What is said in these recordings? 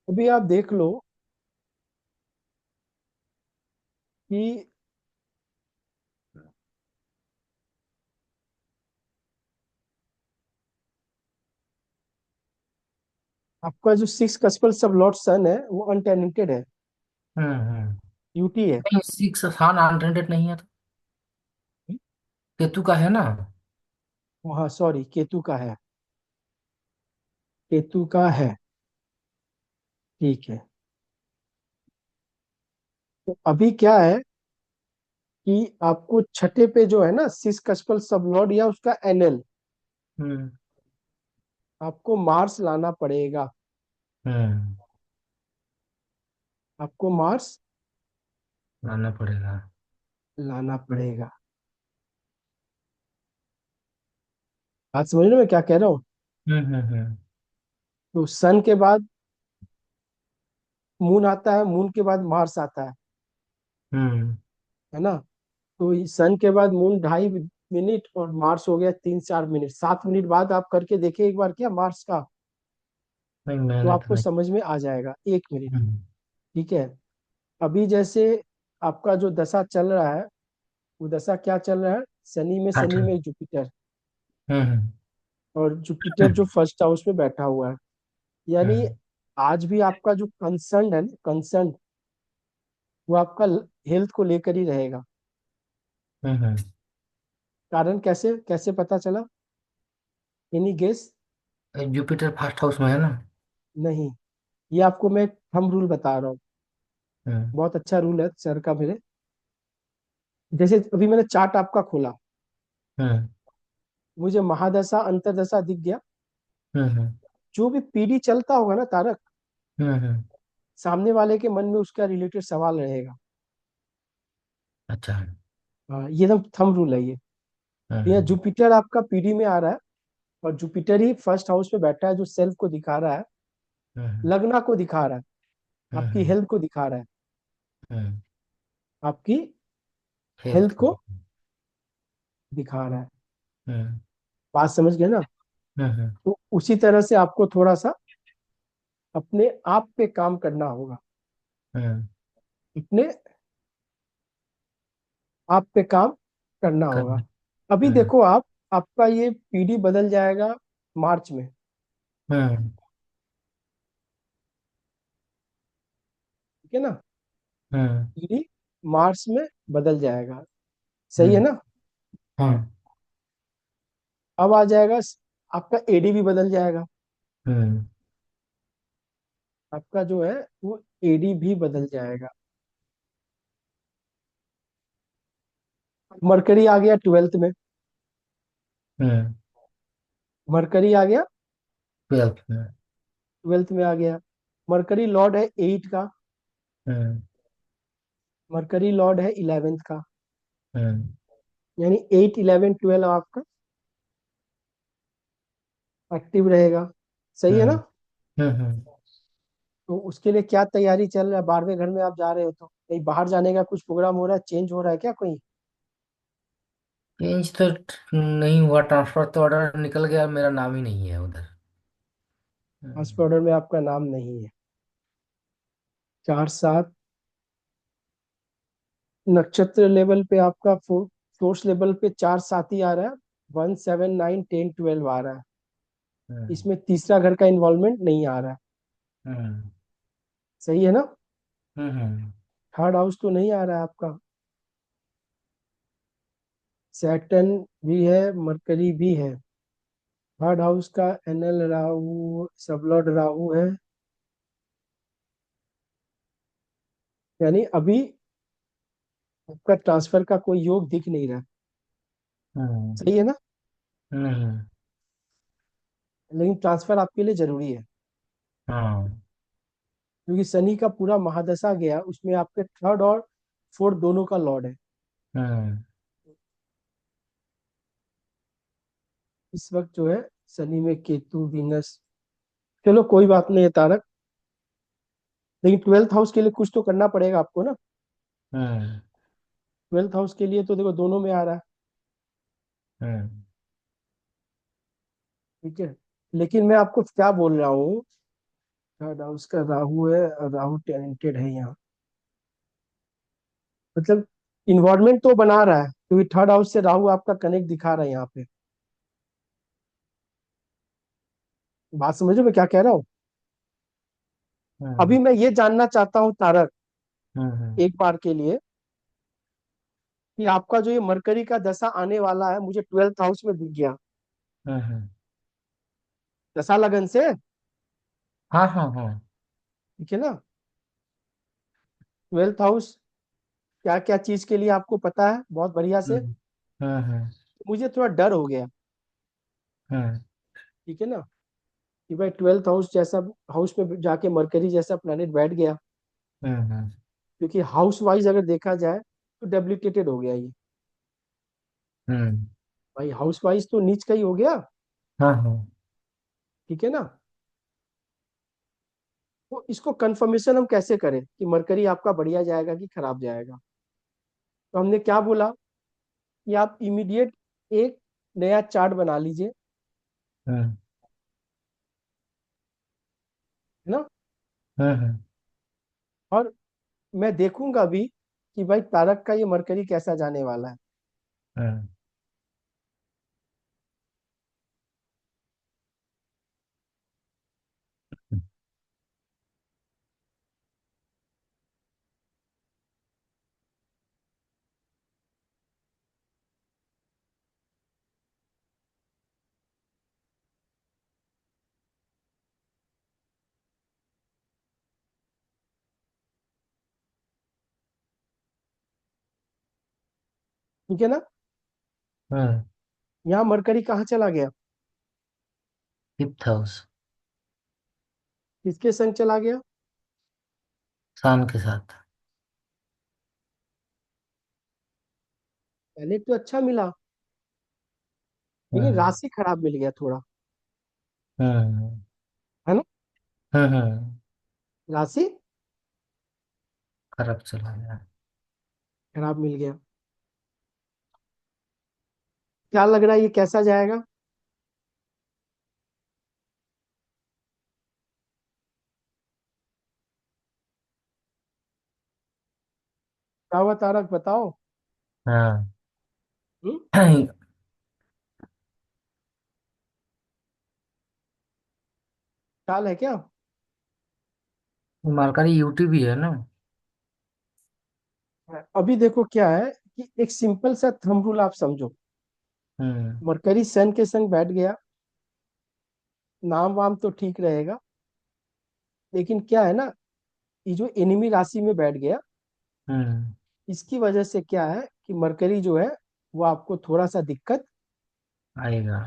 अभी आप देख लो कि आपका जो सिक्स कस्पल सब लॉर्ड सन है वो अनटेनेंटेड है। हम्म। यूटी है। नहीं, सिक्स, हाँ, अनटेंटेड नहीं है तो केतु का है ना। हाँ सॉरी, केतु का है। केतु का है। ठीक है। तो अभी क्या है कि आपको छठे पे जो है ना सिक्स कस्पल सब लॉर्ड या उसका एनएल, हम्म। आपको मार्स लाना पड़ेगा। हम्म। आपको मार्स लाना पड़ेगा। लाना पड़ेगा। बात समझ रहे हो मैं क्या कह रहा हूँ? हम्म। तो सन के बाद मून आता है, मून के बाद मार्स आता हम्म। है ना? तो सन के बाद मून 2.5 मिनट और मार्स हो गया 3-4 मिनट, 7 मिनट बाद आप करके देखें एक बार क्या मार्स का। नहीं, तो मैंने तो आपको नहीं। समझ में आ जाएगा 1 मिनट। हम्म। ठीक है। अभी जैसे आपका जो दशा चल रहा है, वो दशा क्या चल रहा है? शनि अच्छा। में जुपिटर। हम्म। और जुपिटर जो फर्स्ट हाउस में बैठा हुआ है, यानी हम्म। आज भी आपका जो कंसर्न है, कंसर्न वो आपका हेल्थ को लेकर ही रहेगा। हम्म। कारण कैसे कैसे पता चला? Any guess? Jupiter first house में है ना। नहीं, ये आपको मैं थंब रूल बता रहा हूँ। हम्म। बहुत अच्छा रूल है सर का मेरे। जैसे अभी मैंने चार्ट आपका खोला, हम्म। मुझे महादशा अंतरदशा दिख गया। हम्म। जो भी पीढ़ी चलता होगा ना तारक, हम्म। सामने वाले के मन में उसका रिलेटेड सवाल रहेगा। अच्छा। हाँ, ये एकदम थंब रूल है ये। तो यहाँ हम्म। जुपिटर आपका पीढ़ी में आ रहा है, और जुपिटर ही फर्स्ट हाउस में बैठा है जो सेल्फ को दिखा रहा है, हम्म। लगना को दिखा रहा है, आपकी हम्म। हेल्थ को दिखा रहा है, हम्म। आपकी हेल्थ हेल्थ को। को दिखा रहा है। हम्म। बात समझ गए ना? हम्म। तो उसी तरह से आपको थोड़ा सा अपने आप पे काम करना होगा। हम्म। अपने आप पे काम करना होगा। करना। अभी हम्म। देखो आप, आपका ये पीढ़ी बदल जाएगा मार्च में। हम्म। ठीक है ना? हम्म। पीढ़ी मार्च में बदल जाएगा। सही है हम्म। ना? हाँ। अब आ जाएगा आपका एडी भी बदल जाएगा। हम्म। आपका जो है वो एडी भी बदल जाएगा। मरकरी आ गया ट्वेल्थ में। हम्म। मरकरी आ गया ट्वेल्थ में। ट्वेल्थ में आ गया। मरकरी लॉर्ड है 8 का। हम्म। मरकरी लॉर्ड है 11th का। हम्म। यानी 8 11 12 आपका एक्टिव रहेगा। सही है हम्म। ना? हम्म। तो उसके लिए क्या तैयारी चल रहा है? 12वें घर में आप जा रहे हो तो कहीं बाहर जाने का कुछ प्रोग्राम हो रहा है? चेंज हो रहा है क्या कोई? चेंज तो नहीं हुआ, ट्रांसफर तो ऑर्डर निकल गया, मेरा नाम ही नहीं है उधर। फर्स्ट हम्म। ऑर्डर में आपका नाम नहीं है। 4 7 नक्षत्र लेवल पे आपका फोर्स लेवल पे 4 7 ही आ रहा है। 1 7 9 10 12 आ रहा है। हम्म। इसमें तीसरा घर का इन्वॉल्वमेंट नहीं आ रहा है। हम्म। सही है ना? हम्म। थर्ड हाउस तो नहीं आ रहा है आपका। सैटर्न भी है, मरकरी भी है। थर्ड हाउस का एनएल राहु, सबलॉर्ड राहु है। यानी अभी आपका ट्रांसफर का कोई योग दिख नहीं रहा। हम्म। सही है ना? हम्म। लेकिन ट्रांसफर आपके लिए जरूरी है, हाँ। क्योंकि शनि का पूरा महादशा गया, उसमें आपके थर्ड और फोर्थ दोनों का लॉर्ड है हम्म। इस वक्त जो है। शनि में केतु वीनस। चलो कोई बात नहीं है तारक, लेकिन ट्वेल्थ हाउस के लिए कुछ तो करना पड़ेगा आपको ना। हम्म। ट्वेल्थ हाउस के लिए तो देखो दोनों में आ रहा है। हम्म। ठीक है। लेकिन मैं आपको क्या बोल रहा हूँ थर्ड हाउस का राहु है और राहु टैलेंटेड है यहाँ। मतलब इन्वायरमेंट तो बना रहा है क्योंकि थर्ड हाउस से राहु आपका कनेक्ट दिखा रहा है यहाँ पे। बात समझो मैं क्या कह रहा हूँ। अभी हम्म मैं ये जानना चाहता हूँ तारक, हम्म एक बार के लिए, कि आपका जो ये मरकरी का दशा आने वाला है, मुझे 12th हाउस में दिख गया। हम्म। दशा लगन से, हाँ हाँ हाँ। ठीक है ना। 12th हाउस क्या क्या चीज के लिए आपको पता है बहुत बढ़िया से। हम्म हम्म मुझे थोड़ा डर हो गया, हम्म ठीक है ना, कि भाई 12th हाउस जैसा हाउस में जाके मरकरी जैसा प्लेनेट बैठ गया। हम्म क्योंकि हाउस वाइज अगर देखा जाए तो डेप्लीकेटेड हो गया ये। हम्म। भाई हाउस वाइज तो नीच का ही हो गया, हाँ हाँ। ठीक है ना। तो इसको कंफर्मेशन हम कैसे करें कि मरकरी आपका बढ़िया जाएगा कि खराब जाएगा। तो हमने क्या बोला कि आप इमीडिएट एक नया चार्ट बना लीजिए, हम्म है ना। हम्म और मैं देखूंगा भी कि भाई तारक का ये मरकरी कैसा जाने वाला है। हम्म। ठीक है ना। हम्म। यहाँ मरकरी कहाँ चला गया, फिफ्थ हाउस। किसके संग चला गया। सन के साथ। पहले तो अच्छा मिला, लेकिन हम्म राशि खराब मिल गया थोड़ा, हम्म है ना। हम्म। राशि खराब चला गया। खराब मिल गया। क्या लग रहा है ये कैसा जाएगा। क्या हुआ तारक बताओ। हाँ। हम्म? ख्याल है क्या। मरकरी यूटी भी है ना। अभी देखो क्या है कि एक सिंपल सा थंब रूल आप समझो। हम्म मरकरी सन के संग बैठ गया, नाम वाम तो ठीक रहेगा, लेकिन क्या है ना, ये जो एनिमी राशि में बैठ गया, हम्म। इसकी वजह से क्या है कि मरकरी जो है वो आपको थोड़ा सा दिक्कत आएगा।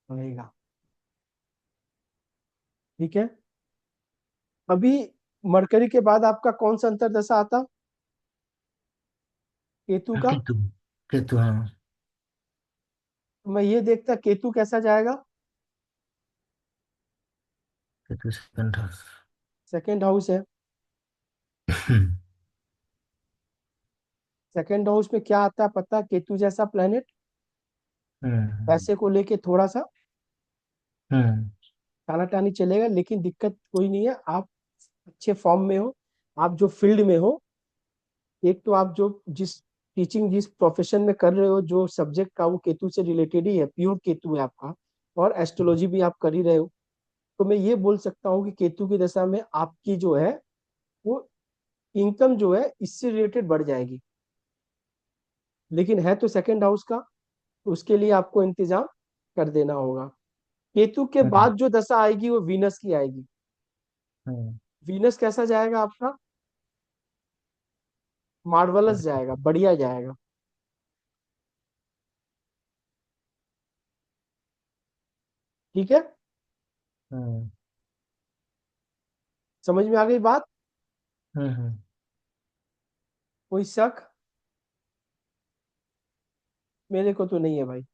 रहेगा, ठीक है। अभी मरकरी के बाद आपका कौन सा अंतरदशा आता, केतु का। केतु। केतु हाँ। तो मैं ये देखता केतु कैसा जाएगा। Ketu second house. Second house है। सेकंड हाउस में क्या आता है पता है, केतु जैसा प्लेनेट हम्म पैसे को लेके थोड़ा सा हम्म टानाटानी चलेगा, लेकिन दिक्कत कोई नहीं है। आप अच्छे फॉर्म में हो, आप जो फील्ड में हो, एक तो आप जो जिस टीचिंग जिस प्रोफेशन में कर रहे हो, जो सब्जेक्ट का वो केतु से रिलेटेड ही है, प्योर केतु है आपका। और एस्ट्रोलॉजी भी आप कर ही रहे हो। तो मैं ये बोल सकता हूँ कि केतु की दशा में आपकी जो है वो इनकम जो है इससे रिलेटेड बढ़ जाएगी। लेकिन है तो सेकंड हाउस का, तो उसके लिए आपको इंतजाम कर देना होगा। केतु के हम्म बाद जो दशा आएगी वो वीनस की आएगी। हम्म वीनस कैसा जाएगा आपका, मार्वलस जाएगा, बढ़िया जाएगा, ठीक है। हम्म समझ में आ गई बात। हम्म। कोई शक मेरे को तो नहीं है भाई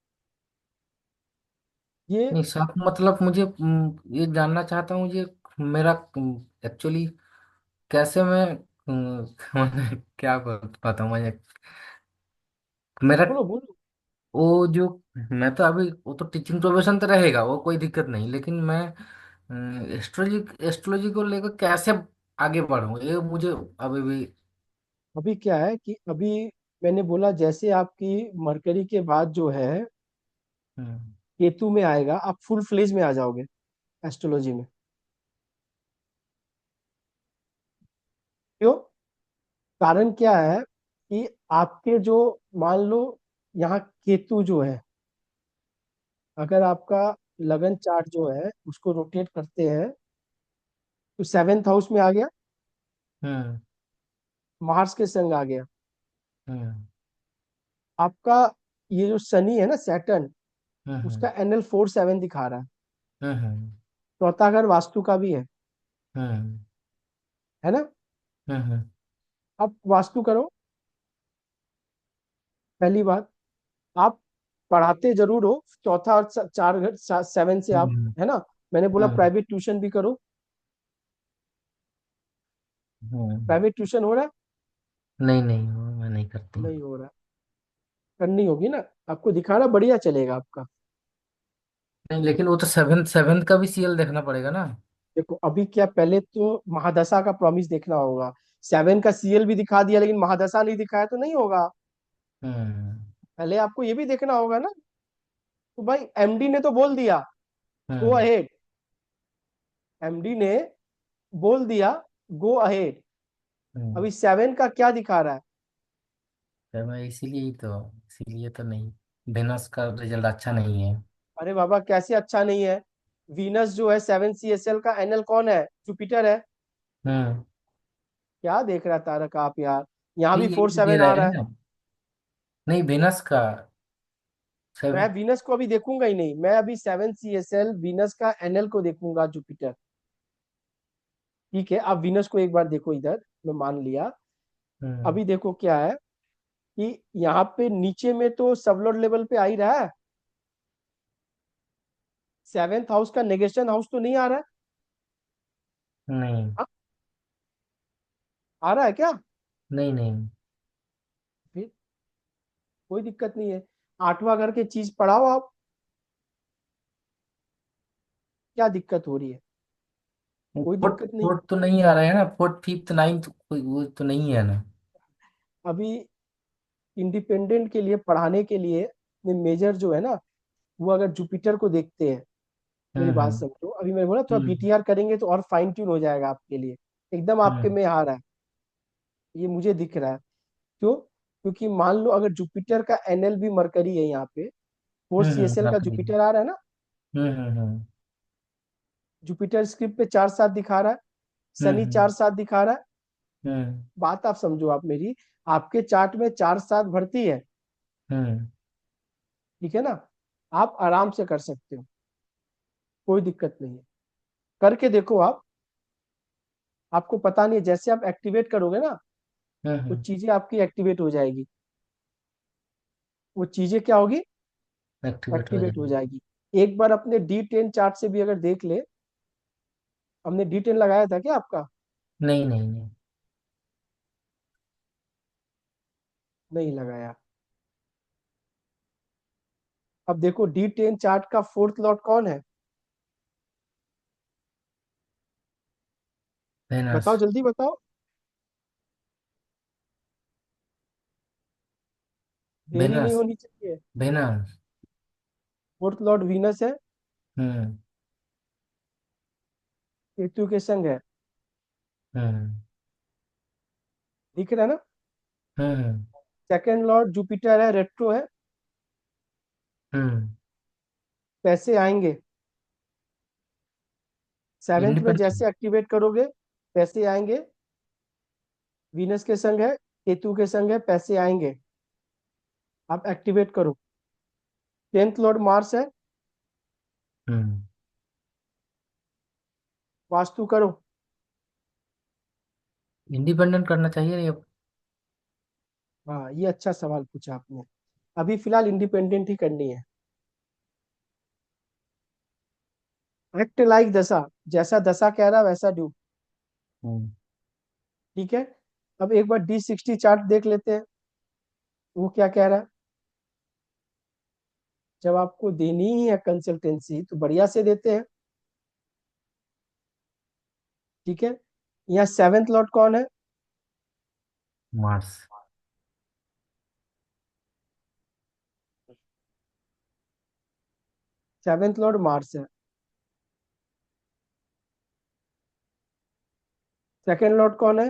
ये। नहीं साहब, मतलब मुझे ये जानना चाहता हूँ ये मेरा एक्चुअली कैसे मैं मैंने क्या बताऊँ मुझे मेरा बोलो बोलो। वो जो मैं तो अभी वो तो टीचिंग प्रोफेशन तो रहेगा वो कोई दिक्कत नहीं, लेकिन मैं एस्ट्रोलॉजी एस्ट्रोलॉजी को लेकर कैसे आगे बढ़ूं, ये मुझे अभी भी। अभी क्या है कि अभी मैंने बोला जैसे आपकी मरकरी के बाद जो है हम्म। केतु में आएगा, आप फुल फ्लेज में आ जाओगे एस्ट्रोलॉजी में। क्यों? कारण क्या है कि आपके जो, मान लो यहाँ केतु जो है, अगर आपका लगन चार्ट जो है उसको रोटेट करते हैं तो सेवेंथ हाउस में आ गया, हम्म। मार्स के संग आ गया हम्म। आपका। ये जो शनि है ना, सैटर्न, हम्म। उसका एनएल 47 दिखा रहा है। हम्म। चौथा घर वास्तु का भी हम्म। है ना। हम्म। अब वास्तु करो, पहली बात। आप पढ़ाते जरूर हो, चौथा और चार घर, 7 से आप, हम्म। है ना। मैंने बोला हम्म। प्राइवेट ट्यूशन भी करो। हम्म। प्राइवेट ट्यूशन हो रहा है? नहीं नहीं, वो मैं नहीं करती। नहीं हो रहा है, करनी होगी ना। आपको दिखा रहा, बढ़िया चलेगा आपका। नहीं, लेकिन वो तो सेवेंथ सेवेंथ का भी सीएल देखना पड़ेगा ना। देखो अभी क्या, पहले तो महादशा का प्रॉमिस देखना होगा। 7 का सीएल भी दिखा दिया लेकिन महादशा नहीं दिखाया तो नहीं होगा। हम्म। पहले आपको ये भी देखना होगा ना। तो भाई एमडी ने तो बोल दिया, गो हम्म। अहेड। एमडी ने बोल दिया, गो अहेड। हम्म। अभी 7 का क्या दिखा रहा है? फिर मैं इसीलिए तो नहीं, वेनस का रिजल्ट अच्छा नहीं है। अरे बाबा कैसे अच्छा नहीं है? वीनस जो है 7 CSL का एनएल कौन है? जुपिटर है। हम्म। क्या देख रहा है तारक आप यार? यहाँ नहीं, भी यही फोर तो दे सेवन आ रहे रहा हैं है। ना। नहीं, वेनस का मैं सेवन। वीनस को अभी देखूंगा ही नहीं, मैं अभी 7 CSL वीनस का एनएल को देखूंगा, जुपिटर। ठीक है, आप वीनस को एक बार देखो इधर, मैं मान लिया। हम्म। अभी देखो क्या है कि यहाँ पे नीचे में तो सबलोड लेवल पे आ ही रहा है। 7th हाउस का नेगेशन हाउस तो नहीं आ रहा है? नहीं हाँ, आ रहा है क्या? नहीं नहीं। फिर कोई दिक्कत नहीं है। 8वां घर के चीज पढ़ाओ आप। क्या दिक्कत हो रही है? कोई फोर्थ दिक्कत नहीं। फोर्थ तो नहीं आ रहा है ना, फोर्थ फिफ्थ नाइन्थ कोई वो तो नहीं है ना। अभी इंडिपेंडेंट के लिए, पढ़ाने के लिए मेजर जो है ना, वो अगर जुपिटर को देखते हैं, मेरी बात हम्म। समझो। अभी मैंने बोला थोड़ा हम्म। बीटीआर करेंगे तो और फाइन ट्यून हो जाएगा आपके लिए, एकदम आपके हम्म। में आ रहा है। ये मुझे दिख रहा है। क्यों? क्योंकि मान लो अगर जुपिटर का एनएल भी मरकरी है यहाँ पे, फोर सीएसएल का नकली। जुपिटर आ रहा है ना। हम्म। जुपिटर स्क्रिप्ट पे 4-7 दिखा रहा है, शनि हम्म। 4-7 दिखा रहा है। हम्म। बात आप समझो आप मेरी, आपके चार्ट में 4-7 भरती है। हम्म। ठीक है ना। आप आराम से कर सकते हो, कोई दिक्कत नहीं है। करके देखो आप। आपको पता नहीं है, जैसे आप एक्टिवेट करोगे ना, वो हम्म। चीजें आपकी एक्टिवेट हो जाएगी। वो चीजें क्या होगी? एक्टिवेट हो एक्टिवेट हो जाएगी। जाएगी। एक बार अपने D10 चार्ट से भी अगर देख ले। हमने D10 लगाया था क्या आपका? नहीं नहीं नहीं। नहीं लगाया। अब देखो D10 चार्ट का फोर्थ लॉर्ड कौन है? वेनस। बताओ, जल्दी बताओ। देरी नहीं वेनस। होनी चाहिए। वेनस। फोर्थ लॉर्ड वीनस है, हम्म। केतु के संग है। हम्म। दिख रहा है ना। हम्म। सेकंड लॉर्ड जुपिटर है, रेट्रो है। हम्म। पैसे आएंगे। सेवेंथ में इंडिपेंडेंट। जैसे एक्टिवेट करोगे, पैसे आएंगे। वीनस के संग है, केतु के संग है, पैसे आएंगे। आप एक्टिवेट करो। 10th लॉर्ड मार्स है। हम्म। वास्तु करो। इंडिपेंडेंट करना चाहिए नहीं अब। हाँ, ये अच्छा सवाल पूछा आपने। अभी फिलहाल इंडिपेंडेंट ही करनी है। एक्ट लाइक दशा, जैसा दशा कह रहा है वैसा डू। हम्म। ठीक है। अब एक बार D60 चार्ट देख लेते हैं, वो क्या कह रहा है। जब आपको देनी ही है कंसल्टेंसी तो बढ़िया से देते हैं। ठीक है। यहाँ सेवेंथ लॉर्ड कौन है? मार्स। सेवेंथ लॉर्ड मार्स है। सेकंड लॉर्ड कौन है?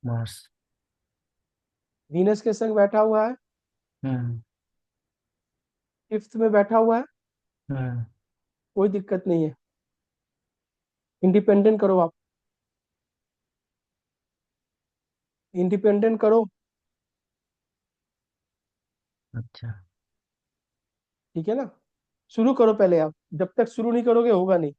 मार्स। वीनस के संग बैठा हुआ है। हम्म। फिफ्थ में बैठा हुआ है। हम्म। कोई दिक्कत नहीं है। इंडिपेंडेंट करो आप, इंडिपेंडेंट करो। अच्छा। ठीक है ना? शुरू करो पहले आप, जब तक शुरू नहीं करोगे होगा नहीं।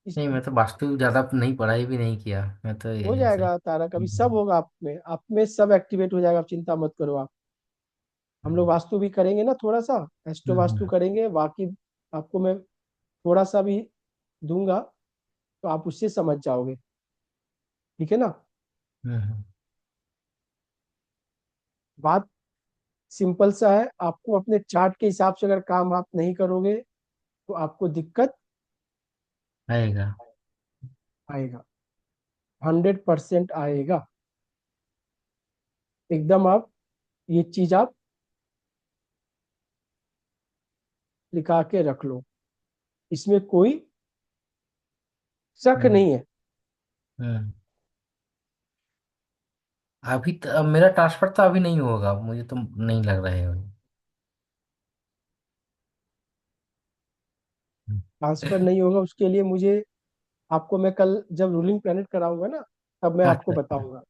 इस, नहीं, मैं तो वास्तु ज्यादा नहीं, पढ़ाई भी नहीं किया, मैं तो हो यही ऐसे। जाएगा तारा, कभी सब होगा आप में सब एक्टिवेट हो जाएगा, आप चिंता मत करो आप। हम लोग वास्तु भी करेंगे ना थोड़ा सा, एस्ट्रो वास्तु हम्म। करेंगे बाकी। आपको मैं थोड़ा सा भी दूंगा तो आप उससे समझ जाओगे। ठीक है ना? हम्म। बात सिंपल सा है, आपको अपने चार्ट के हिसाब से अगर काम आप नहीं करोगे तो आपको दिक्कत आएगा। आएगा। 100% आएगा। एकदम आप ये चीज आप लिखा के रख लो, इसमें कोई शक हम्म। नहीं है। हम्म। अभी तो अब मेरा ट्रांसफर तो अभी नहीं होगा, मुझे तो नहीं लग रहा है अभी। ट्रांसफर नहीं होगा उसके लिए मुझे, आपको मैं कल जब रूलिंग प्लैनेट कराऊंगा ना तब मैं आपको अच्छा अच्छा। बताऊंगा।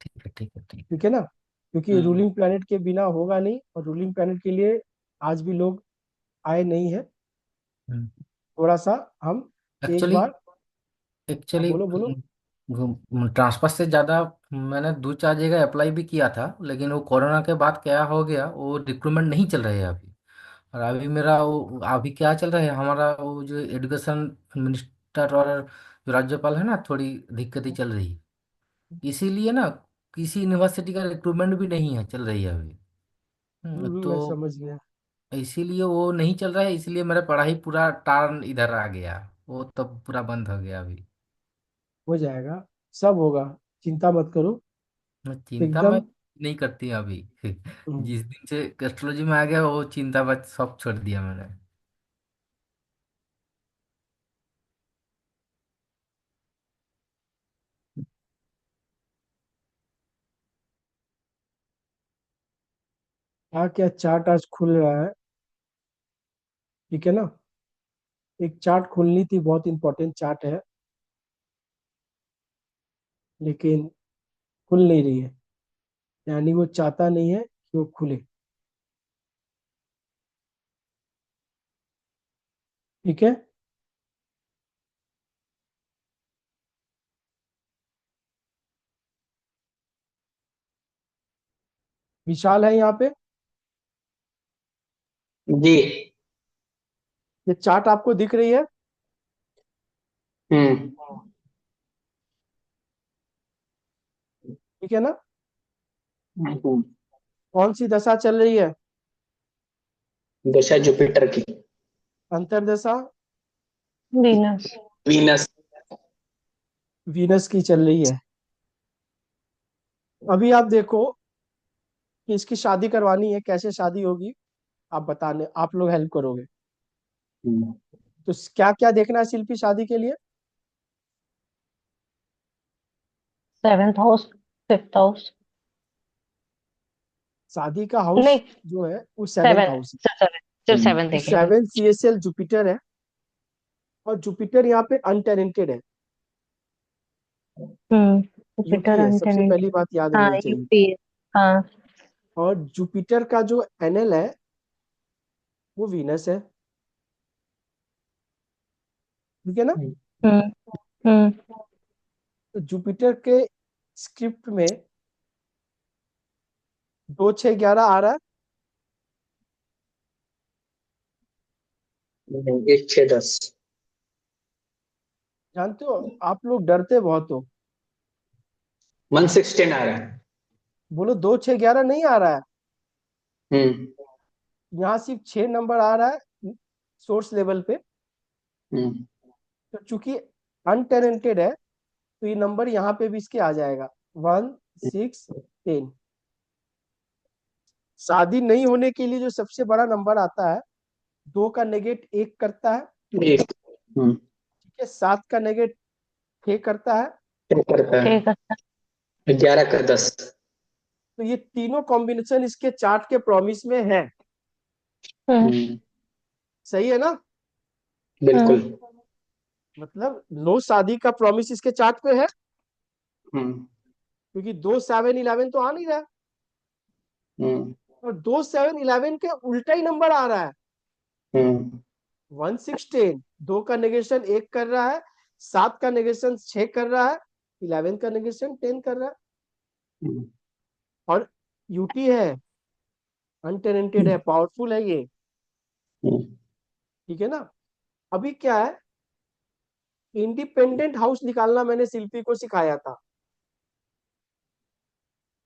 ठीक है, ठीक है, ठीक है। ठीक है ना? क्योंकि हम्म। रूलिंग प्लैनेट के बिना होगा नहीं, और रूलिंग प्लैनेट के लिए आज भी लोग आए नहीं है। हम्म। थोड़ा सा हम एक एक्चुअली बार। हाँ एक्चुअली बोलो बोलो। ट्रांसफर से ज़्यादा मैंने दो चार जगह अप्लाई भी किया था, लेकिन वो कोरोना के बाद क्या हो गया, वो रिक्रूटमेंट नहीं चल रहे है अभी। और अभी मेरा वो अभी क्या चल रहा है, हमारा वो जो एजुकेशन मिनिस्टर और जो राज्यपाल है ना, थोड़ी दिक्कतें चल रही है। इसीलिए ना किसी यूनिवर्सिटी का रिक्रूटमेंट भी नहीं है, चल रही है अभी। मैं तो समझ गया। इसीलिए वो नहीं चल रहा है, इसलिए मेरा पढ़ाई पूरा टर्न इधर आ गया। वो तो पूरा बंद हो गया अभी। हो जाएगा, सब होगा, चिंता मत करो। चिंता मैं एकदम। नहीं करती अभी। हम्म, जिस दिन से एस्ट्रोलॉजी में आ गया, वो चिंता बस सब छोड़ दिया मैंने। क्या क्या चार्ट आज खुल रहा है? ठीक है ना? एक चार्ट खुलनी थी, बहुत इंपॉर्टेंट चार्ट है, लेकिन खुल नहीं रही है। यानी वो चाहता नहीं है कि वो खुले। ठीक है। विशाल है यहाँ पे। जी। ये चार्ट आपको दिख रही है? हम्म। ठीक है ना? हम्म। कौन सी दशा चल रही है? दशा जुपिटर की। अंतरदशा वीनस। वीनस। वीनस की चल रही है। अभी आप देखो कि इसकी शादी करवानी है, कैसे शादी होगी आप बताने, आप लोग हेल्प करोगे। हम्म। तो क्या क्या देखना है शिल्पी शादी के लिए? Seventh house, fifth house. शादी का हाउस नहीं, जो है वो सेवेंथ सेवन, हाउस है। सिर्फ सेवन, सिर्फ हम्म। सेवन वो देखेंगे। सेवन CSL जुपिटर है, और जुपिटर यहाँ पे अनटेरेंटेड है। यूपी जुपिटर है, सबसे अनटेनेंट। पहली बात याद हाँ, रहनी चाहिए। यूपी। हाँ। और जुपिटर का जो NL है वो वीनस है। ठीक है ना? हम्म। हम्म। तो जुपिटर के स्क्रिप्ट में 2 6 11 आ रहा है। 1 6 10। जानते हो, आप लोग डरते बहुत हो। 1 6 10 आ रहा है। बोलो 2 6 11 नहीं आ रहा है। हम्म। यहाँ सिर्फ 6 नंबर आ रहा है सोर्स लेवल पे। हम्म। तो चूंकि अनटेनेंटेड है तो ये नंबर यहाँ पे भी इसके आ जाएगा 1 6 10। शादी नहीं होने के लिए जो सबसे बड़ा नंबर आता है, 2 का नेगेट 1 करता है, एक। ठीक है, 7 का नेगेट 6 करता है। क्या करता है? ठीक है। 11 का 10। तो ये तीनों कॉम्बिनेशन इसके चार्ट के प्रॉमिस में है। हम्म, सही है ना? बिल्कुल। मतलब नो शादी का प्रॉमिस इसके चार्ट पे है, हम्म। क्योंकि 2 7 11 तो आ नहीं रहा, हम्म। और 2 7 11 के उल्टा ही नंबर आ रहा है। हम्म। 1 6 10, 2 का नेगेशन 1 कर रहा है, 7 का नेगेशन 6 कर रहा है, 11 का नेगेशन 10 कर रहा है। हम्म। और यूटी है, अनटेनेंटेड है, पावरफुल है ये, हम्म। ठीक है ना? अभी क्या है, इंडिपेंडेंट हाउस निकालना मैंने शिल्पी को सिखाया था।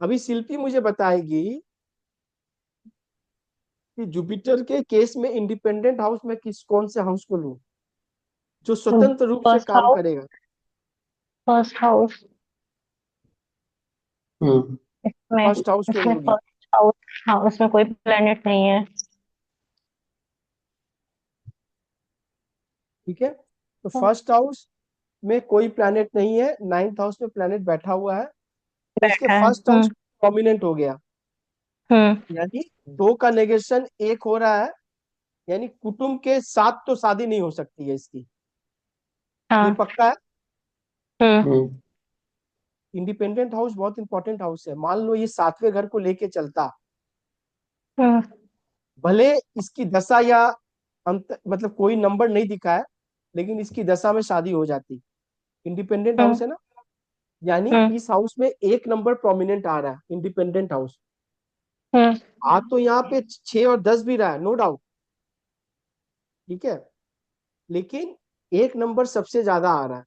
अभी शिल्पी मुझे बताएगी कि जुपिटर के केस में इंडिपेंडेंट हाउस में कौन से हाउस को लूं जो स्वतंत्र रूप से फर्स्ट काम हाउस। करेगा। फर्स्ट हाउस हम्म। इसमें फर्स्ट हाउस को इसमें लोगी, फर्स्ट हाउस, हाँ उसमें कोई प्लेनेट नहीं है। ठीक है? तो फर्स्ट हाउस में कोई प्लैनेट नहीं है, नाइन्थ हाउस में प्लैनेट बैठा हुआ है, तो इसके बैठा है। फर्स्ट हाउस प्रोमिनेंट हो गया। हम्म। यानी 2 का नेगेशन 1 हो रहा है, यानी कुटुंब के साथ तो शादी नहीं हो सकती है इसकी, ये हाँ। पक्का है। हम्म। हम्म। इंडिपेंडेंट हाउस बहुत इंपॉर्टेंट हाउस है। मान लो ये 7वें घर को लेके चलता, हम्म। भले इसकी दशा या अंत मतलब कोई नंबर नहीं दिखा है, लेकिन इसकी दशा में शादी हो जाती। इंडिपेंडेंट हम्म। हाउस है ना, यानी हम्म। इस हाउस में एक नंबर प्रोमिनेंट आ रहा है, इंडिपेंडेंट हाउस। हम्म। आ तो यहाँ पे 6 और 10 भी रहा है, नो डाउट, ठीक है, लेकिन एक नंबर सबसे ज्यादा आ रहा है,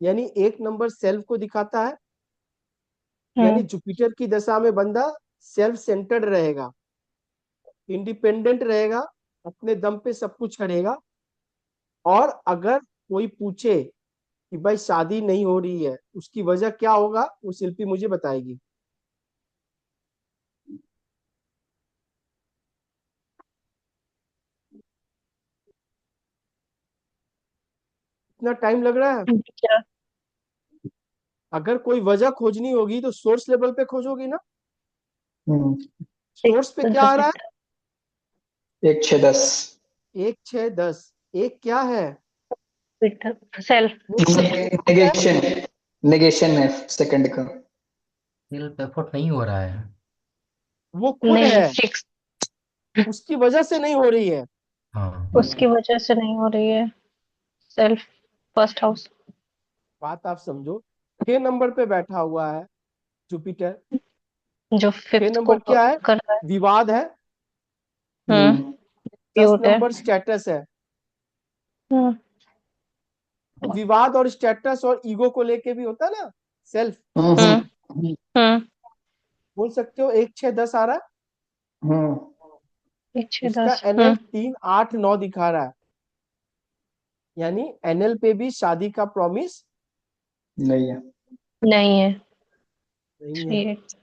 यानी एक नंबर सेल्फ को दिखाता है। यानी हम्म। जुपिटर की दशा में बंदा सेल्फ सेंटर्ड रहेगा, इंडिपेंडेंट रहेगा, अपने दम पे सब कुछ करेगा। और अगर कोई पूछे कि भाई शादी नहीं हो रही है, उसकी वजह क्या होगा, वो शिल्पी मुझे बताएगी। इतना टाइम लग रहा है? क्या? अगर कोई वजह खोजनी होगी तो सोर्स लेवल पे खोजोगी ना। हम्म। सोर्स पे क्या आ रहा है? 1 6 10। 1 6 10। एक क्या है? Jupiter self. वो खुद है, नेगेशन। नेगेशन है सेकंड का। सेल्फ एफर्ट नहीं हो रहा है। वो खुद नहीं, है, सिक्स। उसकी वजह से नहीं हो रही है। हाँ। उसकी वजह से नहीं हो रही है। सेल्फ। First house. बात आप समझो, 6 नंबर पे बैठा हुआ है जुपिटर। जो 6 फिफ्थ को नंबर क्या है? कर रहा है। विवाद है। हम्म। 10 प्यूट है। नंबर स्टेटस है। हम्म। विवाद और स्टेटस और ईगो को लेके भी होता है ना, सेल्फ। हम्म। हम्म। हम्म। बोल सकते हो 1 6 10 आ रहा है। हम्म। एक छः उसका 10। एनएल 3 8 9 दिखा रहा है, यानी एनएल पे भी शादी का प्रॉमिस नहीं है। नहीं है। नहीं है। 3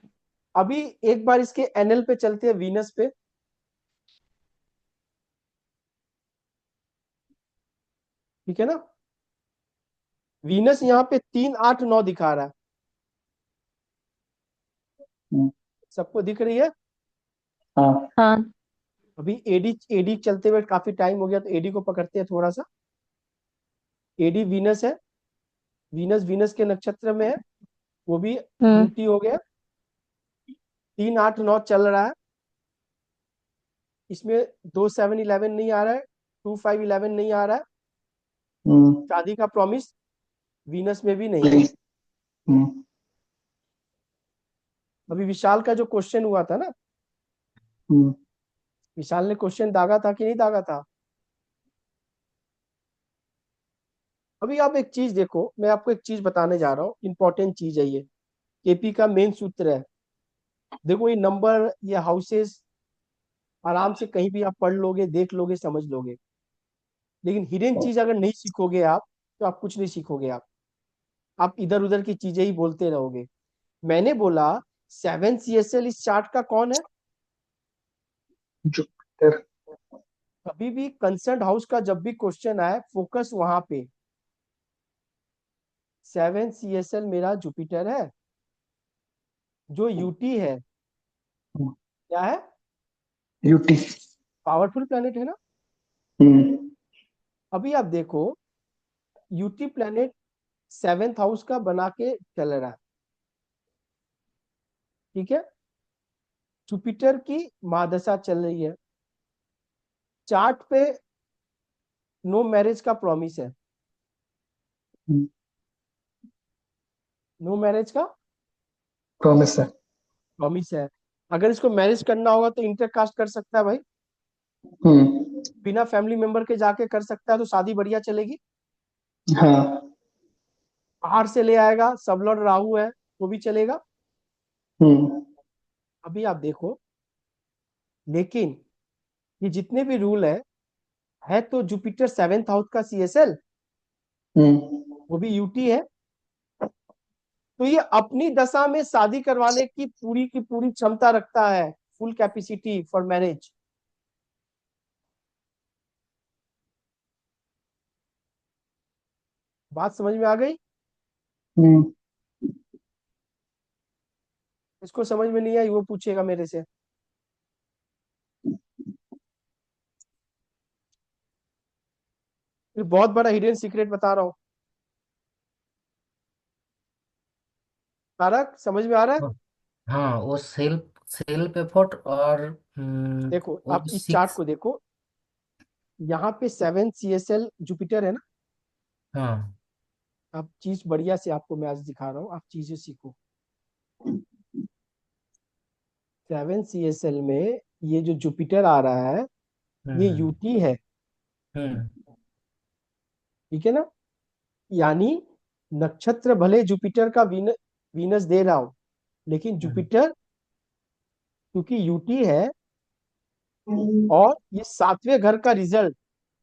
अभी एक बार इसके एनएल पे चलते हैं, वीनस पे, ठीक है ना? वीनस यहाँ पे 3 8 9 दिखा रहा है, हम्म। सबको दिख रही है? हाँ। हाँ। अभी एडी एडी चलते हुए काफी टाइम हो गया, तो एडी को पकड़ते हैं थोड़ा सा। एडी वीनस है, वीनस वीनस के नक्षत्र में है, वो भी हम्म। यूटी हो गया। 3 8 9 चल रहा है, इसमें 2 7 11 नहीं आ रहा है, 2 5 11 नहीं आ रहा है। हम्म। शादी का प्रॉमिस वीनस में भी नहीं है। नहीं। हम्म। अभी विशाल का जो क्वेश्चन हुआ था ना, हम्म। विशाल ने क्वेश्चन दागा था कि नहीं दागा था? अभी आप एक चीज देखो, मैं आपको एक चीज बताने जा रहा हूँ, इंपॉर्टेंट चीज है ये, केपी का मेन सूत्र है। देखो ये नंबर, ये हाउसेस आराम से कहीं भी आप पढ़ लोगे, देख लोगे, समझ लोगे, लेकिन हिडन चीज अगर नहीं सीखोगे आप, तो आप कुछ नहीं सीखोगे। आप इधर उधर की चीजें ही बोलते रहोगे। मैंने बोला 7 CSL इस चार्ट का कौन है? जुपिटर। कभी भी कंसर्न हाउस का जब भी क्वेश्चन आए फोकस वहां पे। 7 CSL मेरा जुपिटर है, जो यूटी है। क्या है? यूटी। पावरफुल प्लेनेट है ना। हम्म। अभी आप देखो, यूटी प्लेनेट 7th हाउस का बना के चल रहा है, ठीक है। जुपिटर की महादशा चल रही है, चार्ट पे नो मैरिज का प्रॉमिस है। नो मैरिज का प्रॉमिस है। प्रॉमिस है। अगर इसको मैरिज करना होगा तो इंटरकास्ट कर सकता है भाई, हम्म। बिना फैमिली मेंबर के जाके कर सकता है, तो शादी बढ़िया चलेगी। हाँ। बाहर से ले आएगा, सब लॉर्ड राहु है, वो भी चलेगा। हम्म। अभी आप देखो, लेकिन ये जितने भी रूल है तो जुपिटर 7th हाउस का CSL, हम्म। वो भी यूटी है। तो ये अपनी दशा में शादी करवाने की पूरी क्षमता रखता है, फुल कैपेसिटी फॉर मैरिज। बात समझ में आ गई? हम्म। इसको समझ में नहीं आई वो पूछेगा मेरे से। फिर बहुत बड़ा हिडन सीक्रेट बता रहा हूँ। तारक समझ में आ रहा है? हाँ, वो सेल्फ एफर्ट और देखो वो आप जो इस चार्ट सिक्स। को देखो, यहाँ पे 7 CSL जुपिटर है ना। हाँ। आप चीज बढ़िया से आपको मैं आज दिखा रहा हूँ, आप चीजें सीखो। 7 CSL में ये जो जुपिटर आ रहा है, ये हम्म। यूटी है, हम्म। ठीक है ना। यानी नक्षत्र भले जुपिटर का वीनस दे रहा हो, लेकिन हम्म। जुपिटर क्योंकि यूटी है, और ये 7वें घर का रिजल्ट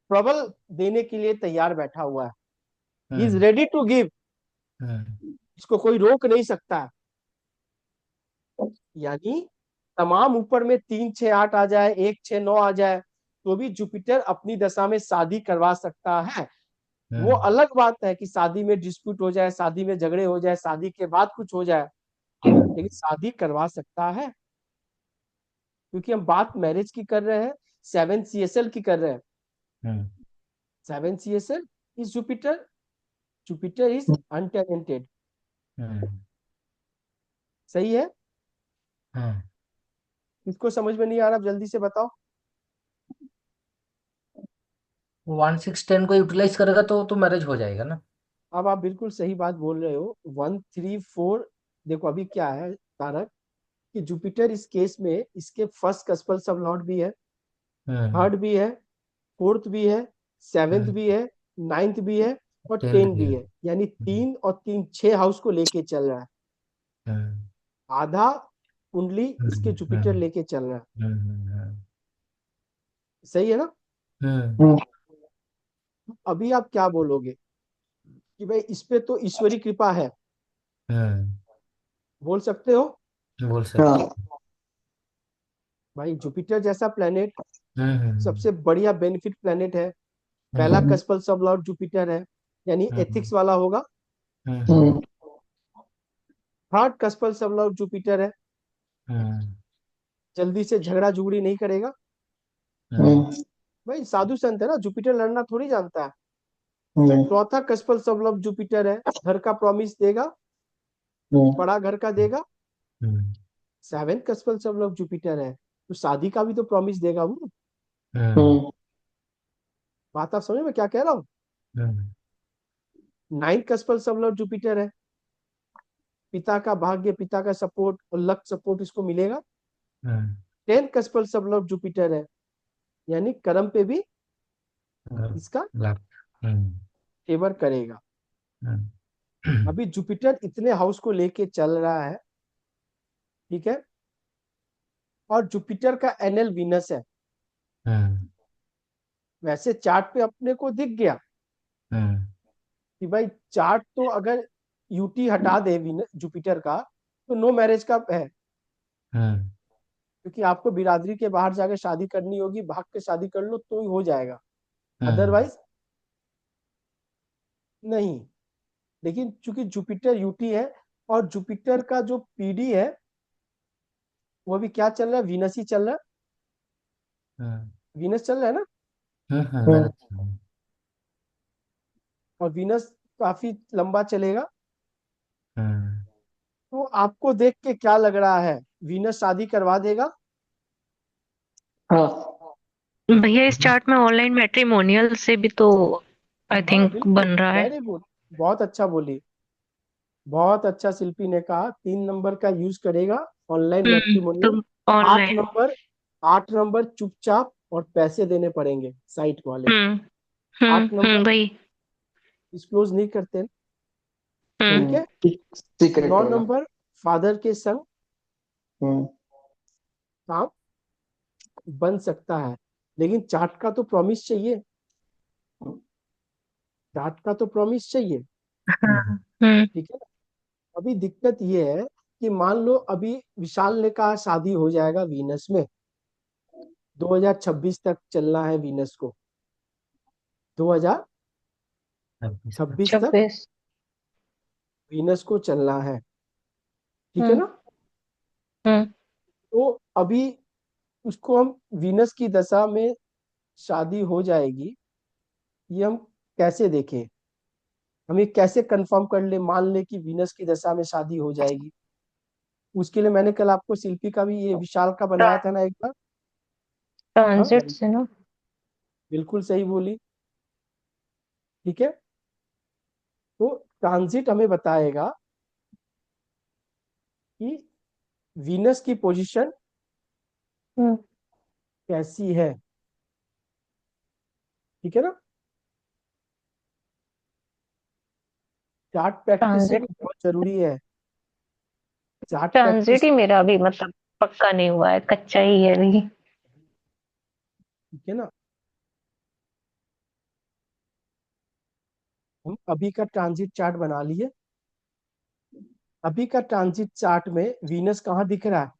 प्रबल देने के लिए तैयार बैठा हुआ है। He is hmm. Ready to give. Hmm. इसको कोई रोक नहीं सकता। यानी तमाम ऊपर में 3 6 8 आ जाए, 1 6 9 आ जाए, तो भी जुपिटर अपनी दशा में शादी करवा सकता है। वो हम्म। अलग बात है कि शादी में डिस्प्यूट हो जाए, शादी में झगड़े हो जाए, शादी के बाद कुछ हो जाए, हम्म। लेकिन शादी करवा सकता है। क्योंकि हम बात मैरिज की कर रहे हैं, 7 CSL की कर रहे हैं। Hmm. 7 CSL is Jupiter, Jupiter is untalented. Hmm. सही है? हाँ, किसको समझ में नहीं आ रहा, आप जल्दी से बताओ। 1610 को यूटिलाइज करेगा तो मैरिज हो जाएगा ना। अब आप बिल्कुल सही बात बोल रहे हो, 1 3 4। देखो अभी क्या है तारक, कि जुपिटर इस केस में इसके फर्स्ट कस्पल सब लॉर्ड भी है, हम्म। थर्ड भी है, फोर्थ भी है, सेवेंथ हम्म। भी है, नाइन्थ भी है, और 10th 10 भी भी है। है। यानी हम्म। 3 और 3 6 हाउस को लेके चल रहा है। हम्म। आधा कुंडली इसके हम्म। जुपिटर लेके चल रहा है। हम्म। सही है ना। हम्म। हम्म। अभी आप क्या बोलोगे कि भाई इस पे तो ईश्वरी कृपा है, हम्म। बोल सकते हो? बोल सकते हाँ। हैं। भाई जुपिटर जैसा प्लेनेट हम्म। सबसे बढ़िया बेनिफिट प्लेनेट है। पहला हम्म। कस्पल सब लॉर्ड जुपिटर है, यानी हम्म। एथिक्स वाला होगा। हम्म। थर्ड कस्पल सब लॉर्ड जुपिटर है, हम्म। जल्दी से झगड़ा झुगड़ी नहीं करेगा। हम्म। भाई साधु संत है ना, जुपिटर लड़ना थोड़ी जानता है। नहीं। चौथा कस्पल सब लॉर्ड जुपिटर है, घर का प्रॉमिस देगा, हम्म। बड़ा घर का देगा। हम्म। 7 कस्पल सब लॉर्ड जुपिटर है, तो शादी का भी तो प्रॉमिस देगा वो। हम्म। हम्म। बात आप समझ में क्या कह रहा हूँ? हम्म। 9 कस्पल सब लॉर्ड जुपिटर है, पिता का भाग्य, पिता का सपोर्ट और लक सपोर्ट इसको मिलेगा। हम्म। 10 कस्पल सब लॉर्ड जुपिटर है, यानी कर्म पे भी घर इसका लाख। हम्म। फेवर करेगा। हम्म। अभी जुपिटर इतने हाउस को लेके चल रहा है, ठीक है। और जुपिटर का एनएल वीनस है। हम्म। वैसे चार्ट पे अपने को दिख गया, हम्म। कि भाई चार्ट तो अगर यूटी हटा दे जुपिटर का तो नो मैरिज का है, हम्म क्योंकि आपको बिरादरी के बाहर जाकर शादी करनी होगी, भाग के शादी कर लो तो ही हो जाएगा, हम्म अदरवाइज नहीं। लेकिन चूंकि जुपिटर यूटी है, और जुपिटर का जो पीडी है वो भी क्या चल रहा है, वीनस ही चल रहा है, हम्म वीनस चल रहा है ना। हम्म, मेरा और वीनस काफी लंबा चलेगा। हम्म तो आपको देख के क्या लग रहा है, वीनस शादी करवा देगा? हाँ भैया इस चार्ट में ऑनलाइन मैट्रिमोनियल से भी तो आई हाँ थिंक बिल्कुल, बन रहा है। वेरी गुड, बहुत अच्छा बोली, बहुत अच्छा। शिल्पी ने कहा 3 नंबर का यूज करेगा ऑनलाइन मैट्रिमोनियल। तुम आठ ऑनलाइन। नंबर 8 नंबर चुपचाप और पैसे देने पड़ेंगे साइट वाले। 8 नंबर वही। डिस्क्लोज नहीं करते, ठीक है। सीक्रेट नौ होगा। नंबर फादर के संग हम्म काम बन सकता है, लेकिन चार्ट का तो प्रॉमिस चाहिए, चार्ट का तो प्रॉमिस चाहिए, हाँ। हम्म ठीक है। अभी दिक्कत ये है कि मान लो अभी विशाल ने कहा शादी हो जाएगा वीनस में, 2026 तक चलना है वीनस को, 2026 तक 26। वीनस को चलना है, ठीक है हम्म ना। हम्म तो अभी उसको हम वीनस की दशा में शादी हो जाएगी, ये हम कैसे देखें, हम ये कैसे कंफर्म कर ले, मान ले कि वीनस की दशा में शादी हो जाएगी। उसके लिए मैंने कल आपको शिल्पी का भी, ये विशाल का बनाया था ना एक बार। हाँ ट्रांजिट से ना। बिल्कुल सही बोली, ठीक है। तो ट्रांजिट हमें बताएगा कि वीनस की पोजीशन हम्म कैसी है, ठीक है ना। Chart practice transit. बहुत जरूरी है, चार्ट ट्रांजिट प्रैक्टिस, ही मेरा अभी मतलब पक्का नहीं हुआ है, कच्चा ही है अभी। ठीक है ना। हम अभी का ट्रांजिट चार्ट बना लिए। अभी का ट्रांजिट चार्ट में वीनस कहाँ दिख रहा है?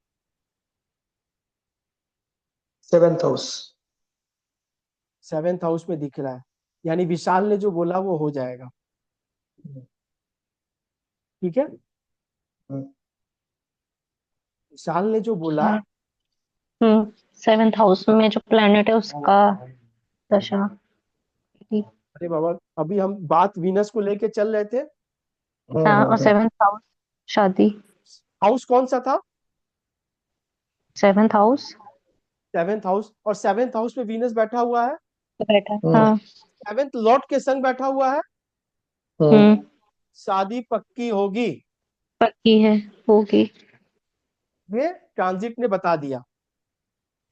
7th house. 7th हाउस में दिख रहा है, यानी विशाल ने जो बोला वो हो जाएगा, ठीक है। विशाल ने जो बोला, हाँ। 7th हाउस में जो प्लेनेट है उसका दशा। अरे बाबा अभी हम बात वीनस को लेके चल रहे थे। हाँ, और 7th हाउस शादी। हाउस कौन सा था? 7th हाउस 7th हाउस, और 7th हाउस में वीनस बैठा हुआ है, बैठा है। हाँ। 7th लॉर्ड के संग बैठा हुआ है, हम्म शादी पक्की होगी, पक्की है, होगी। ये ट्रांजिट ने बता दिया,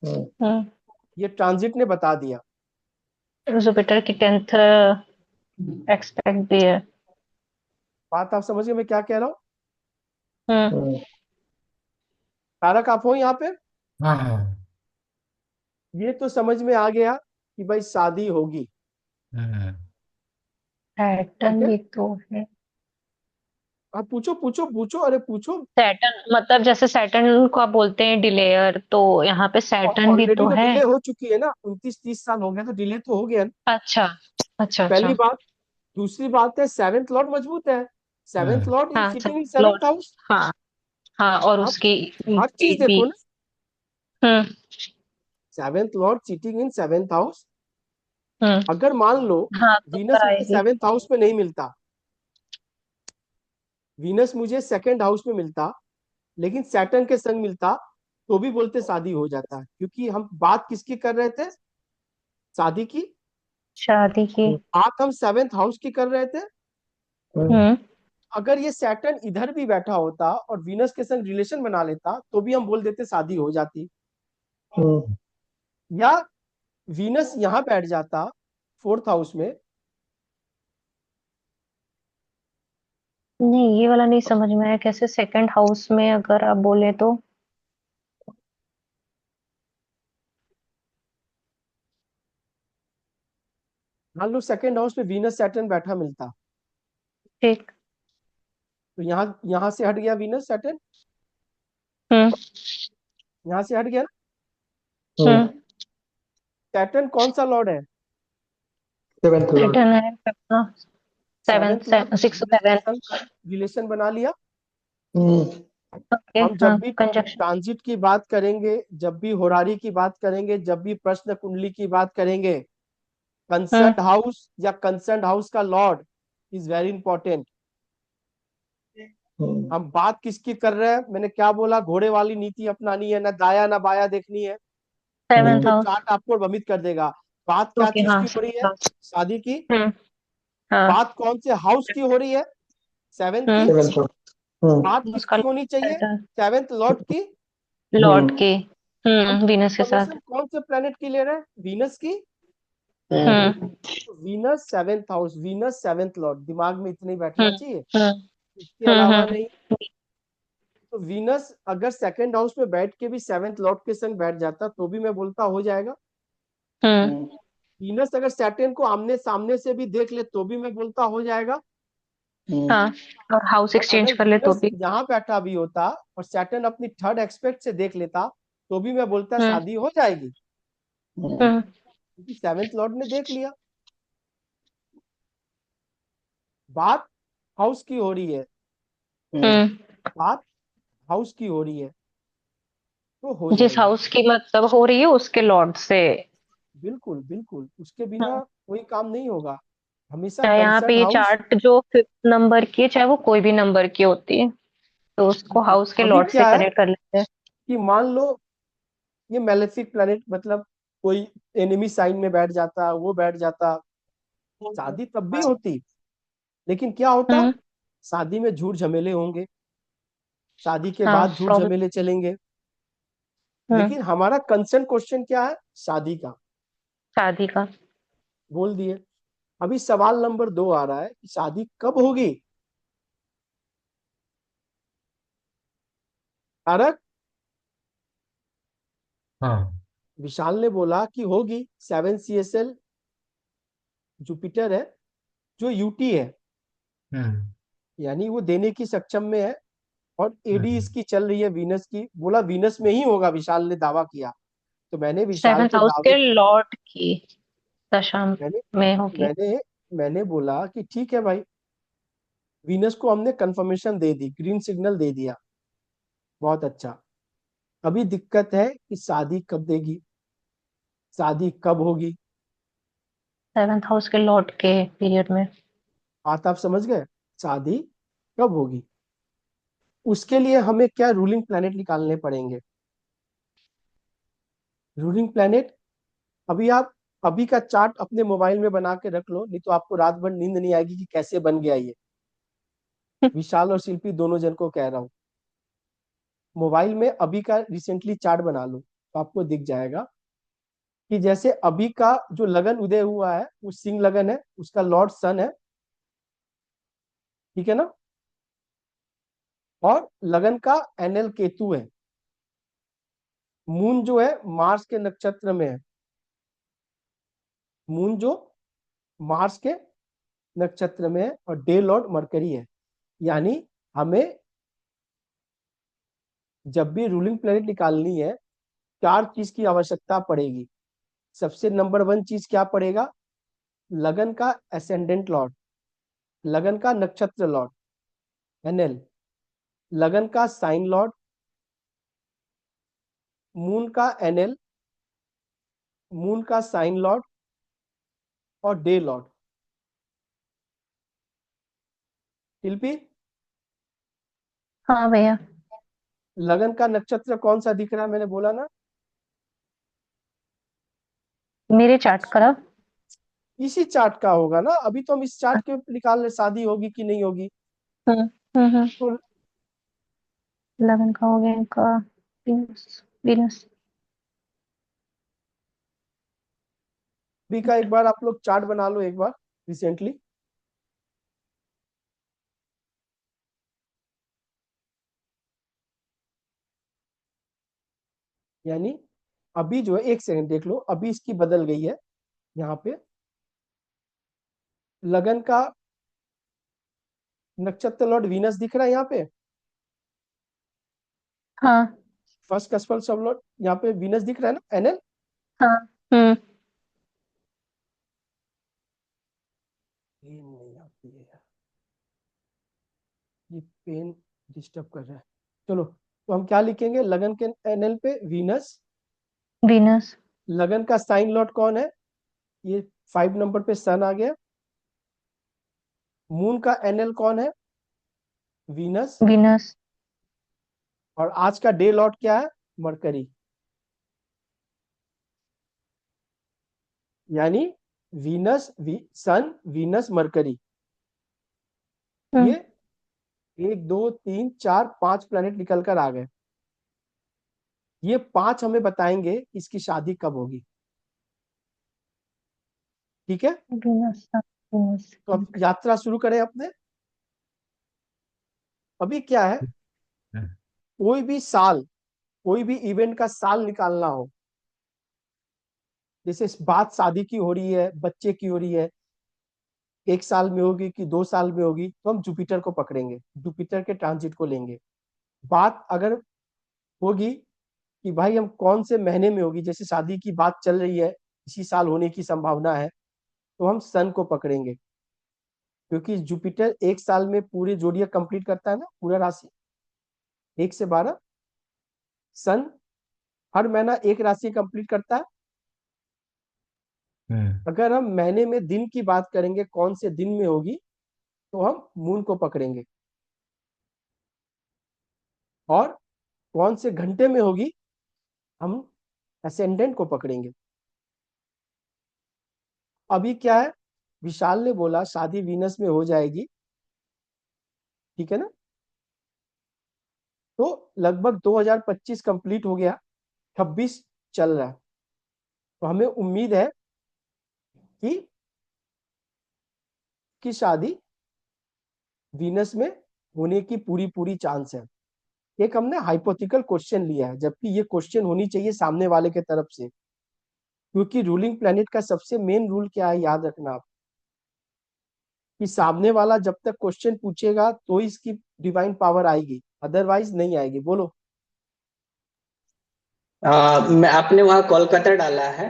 हम्म ये ट्रांजिट ने बता दिया। जुपिटर की 10th एक्सपेक्ट भी है। बात आप समझिए मैं क्या कह रहा हूँ? हम्म तारक आप हो यहाँ पे? हाँ हाँ ये तो समझ में आ गया कि भाई शादी होगी, हम्म ठीक सैटर्न है। भी तो है। आप पूछो पूछो पूछो, अरे पूछो। सैटर्न मतलब जैसे सैटर्न को आप बोलते हैं डिलेयर, तो यहाँ पे सैटर्न भी ऑलरेडी तो तो है। डिले हो चुकी है ना, 29-30 साल हो गए तो डिले तो हो गया ना, अच्छा अच्छा पहली अच्छा। बात। दूसरी बात है 7th लॉर्ड मजबूत है, 7th लॉर्ड इन हाँ sitting in Lord. 7th house. हाँ हाँ, और आप उसकी हर चीज भी। देखो ना, hmm 7th lord sitting in 7th house, hmm अगर मान लो हाँ तो वीनस मुझे कराएगी। 7th हाउस में नहीं मिलता, वीनस मुझे 2nd हाउस में मिलता, लेकिन सैटर्न के संग मिलता, तो भी बोलते शादी हो जाता है, क्योंकि हम बात किसकी कर रहे थे, शादी की। शादी की। बात हम 7th हाउस की कर रहे थे। हम्म अगर ये सैटर्न इधर भी बैठा होता और वीनस के संग रिलेशन बना लेता तो भी हम बोल देते शादी हो जाती, या वीनस यहाँ बैठ जाता 4th हाउस में। नहीं, ये वाला नहीं समझ में आया, कैसे 2nd हाउस में अगर आप बोले तो। मान लो 2nd हाउस में वीनस सैटर्न बैठा मिलता, ठीक। तो यहाँ यहाँ से हट गया वीनस सैटर्न, हम्म। यहाँ से हट गया ना। हम्म। सैटर्न कौन सा लॉर्ड है? Seventh Lord. सैटर्न है अपना सेवन, सेवेंथ लॉर्ड। 6 वीनस के सेवन। साथ रिलेशन बना लिया। हम्म। ओके, हम हाँ, जब भी कंजक्शन। ट्रांजिट की बात करेंगे, जब भी होरारी की बात करेंगे, जब भी प्रश्न कुंडली की बात करेंगे, हम्म। कंसर्न हाउस या कंसर्न हाउस का लॉर्ड इज वेरी इंपॉर्टेंट। हम्म। हम बात किसकी कर रहे हैं? मैंने क्या बोला? घोड़े वाली नीति अपनानी है, ना दाया ना बाया देखनी है, नहीं सेवंथ तो हम्म। हाउस। चार्ट आपको भ्रमित कर देगा। बात क्या ओके, चीज हाँ, की हो रही सेवंथ है? हाउस। शादी की। हम्म। हाँ। बात कौन से हाउस की हो रही है? सेवेंथ की। हम्म। Seventh lord. हम्म। बात उसका किसकी होनी चाहिए? सेवेंथ लॉर्ड की। Lord hmm. की। हम वीनस के साथ। इंफॉर्मेशन कौन से प्लेनेट की ले रहे हैं? वीनस की। Hmm. Hmm. Venus seventh house, Venus seventh lord, दिमाग में इतने ही बैठना हम्म। चाहिए, हम्म। इसके अलावा हम्म। नहीं। तो वीनस अगर सेकंड हाउस में बैठ के भी सेवेंथ लॉर्ड के संग बैठ जाता तो भी मैं बोलता हो जाएगा। हम्म। हम्म। वीनस अगर सैटर्न को आमने सामने से भी देख ले तो भी मैं बोलता हो जाएगा। हम्म। हाँ, और हाउस और एक्सचेंज अगर कर ले तो वीनस भी। यहाँ बैठा भी होता और सैटर्न अपनी थर्ड एक्सपेक्ट से देख लेता तो भी मैं बोलता हम्म। शादी हो जाएगी, हम्म। हम्म। क्योंकि सेवेंथ लॉर्ड ने देख लिया। बात हाउस की हो रही है, हम्म। हम्म। बात हाउस की हो रही है तो हो जिस जाएगी। हाउस की मतलब हो रही है उसके लॉर्ड से। बिल्कुल बिल्कुल, उसके बिना हम्म। कोई काम नहीं होगा। हमेशा चाहे यहाँ पे कंसर्न ये हाउस। चार्ट जो 5th नंबर की है, चाहे वो कोई भी नंबर की होती है, तो उसको हाउस के अभी लॉर्ड से क्या है कनेक्ट कर लेते हैं। कि मान लो ये मैलेफिक प्लैनेट, मतलब कोई एनिमी साइन में बैठ जाता, वो बैठ जाता, शादी तब भी होती। लेकिन क्या होता? हम्म। शादी में झूठ झमेले होंगे, शादी के हाँ, बाद झूठ प्रॉब्लम। झमेले चलेंगे। हम्म। लेकिन हमारा कंसर्न क्वेश्चन क्या है? शादी का। शादी का। बोल दिए। अभी सवाल नंबर 2 आ रहा है कि शादी कब होगी। तारक, हाँ। विशाल ने बोला कि होगी। 7 CSL जुपिटर है जो यूटी है, हम्म। यानी वो देने की सक्षम में है। और एडी हम्म। इसकी चल रही है वीनस की। बोला वीनस में ही होगा, विशाल ने दावा किया। तो मैंने विशाल सेवंथ के हाउस दावे, के लॉर्ड की दशा मैंने में होगी। मैंने मैंने बोला कि ठीक है भाई, वीनस को हमने कंफर्मेशन दे दी, ग्रीन सिग्नल दे दिया, बहुत अच्छा। अभी दिक्कत है कि शादी कब देगी, शादी कब होगी। सेवंथ हाउस के लॉर्ड के पीरियड में। बात आप समझ गए? शादी कब होगी। उसके लिए हमें क्या रूलिंग प्लैनेट निकालने पड़ेंगे। रूलिंग प्लैनेट, अभी आप अभी का चार्ट अपने मोबाइल में बना के रख लो, नहीं तो आपको रात भर नींद नहीं आएगी कि कैसे बन गया ये। विशाल और शिल्पी दोनों जन को कह रहा हूँ, मोबाइल में अभी का रिसेंटली चार्ट बना लो तो आपको दिख जाएगा कि जैसे अभी का जो लगन उदय हुआ है वो सिंह लगन है, उसका लॉर्ड सन है, ठीक है ना। और लगन का एनएल केतु है। मून जो है मार्स के नक्षत्र में है, मून जो मार्स के नक्षत्र में है, और डे लॉर्ड मरकरी है। यानी हमें जब भी रूलिंग प्लेनेट निकालनी है 4 चीज की आवश्यकता पड़ेगी। सबसे नंबर 1 चीज क्या पड़ेगा? लगन का एसेंडेंट लॉर्ड, लगन का नक्षत्र लॉर्ड एनएल, लगन का साइन लॉर्ड, मून का एनएल, मून का साइन लॉर्ड, और डे लॉर्ड। शिल्पी, हाँ भैया। लगन का नक्षत्र कौन सा दिख रहा है? मैंने बोला ना, मेरे चार्ट का। इसी चार्ट का होगा ना। अभी तो हम इस चार्ट के निकाल रहे शादी होगी कि नहीं होगी। हम्म। हम्म। तो 11 का हो गया इनका। वीनस। वीनस। अभी का एक बार आप लोग चार्ट बना लो एक बार रिसेंटली। यानी अभी जो है, एक सेकंड देख लो, अभी इसकी बदल गई है यहाँ पे। लगन का नक्षत्र लॉर्ड वीनस दिख रहा है यहाँ पे, हाँ फर्स्ट कस्पल सब लॉर्ड यहाँ पे वीनस दिख रहा है ना, एनएल। हाँ। हम्म। पेन नहीं आती है यार, ये पेन डिस्टर्ब कर रहा है। चलो, तो हम क्या लिखेंगे लगन के एनएल पे, वीनस। वीनस। लगन का साइन लॉर्ड कौन है, ये 5 नंबर पे सन आ गया। मून का एनएल कौन है, वीनस। वीनस। और आज का डे लॉर्ड क्या है, मरकरी। यानी वीनस सन वीनस मरकरी, हम्म। ये 1 2 3 4 5 प्लैनेट निकल कर आ गए। ये 5 हमें बताएंगे इसकी शादी कब होगी। ठीक है, वीनस सन वीनस। तो अब यात्रा शुरू करें अपने। अभी क्या है, कोई भी साल, कोई भी इवेंट का साल निकालना हो, जैसे बात शादी की हो रही है, बच्चे की हो रही है, 1 साल में होगी कि 2 साल में होगी, तो हम जुपिटर को पकड़ेंगे, जुपिटर के ट्रांजिट को लेंगे। बात अगर होगी कि भाई हम कौन से महीने में होगी, जैसे शादी की बात चल रही है, इसी साल होने की संभावना है, तो हम सन को पकड़ेंगे। क्योंकि जुपिटर 1 साल में पूरे जोड़िया कंप्लीट करता है ना, पूरा राशि 1 से 12। सन हर महीना एक राशि कंप्लीट करता है। अगर हम महीने में दिन की बात करेंगे कौन से दिन में होगी, तो हम मून को पकड़ेंगे। और कौन से घंटे में होगी, हम असेंडेंट को पकड़ेंगे। अभी क्या है, विशाल ने बोला शादी वीनस में हो जाएगी, ठीक है ना। तो लगभग 2025 कंप्लीट हो गया, 26 चल रहा है। तो हमें उम्मीद है कि शादी वीनस में होने की पूरी पूरी चांस है। एक हमने हाइपोथेटिकल क्वेश्चन लिया है, जबकि ये क्वेश्चन होनी चाहिए सामने वाले के तरफ से। क्योंकि रूलिंग प्लेनेट का सबसे मेन रूल क्या है, याद रखना आप, कि सामने वाला जब तक क्वेश्चन पूछेगा तो इसकी डिवाइन पावर आएगी, अदरवाइज नहीं आएगी। बोलो। मैं आपने वहाँ कोलकाता डाला है,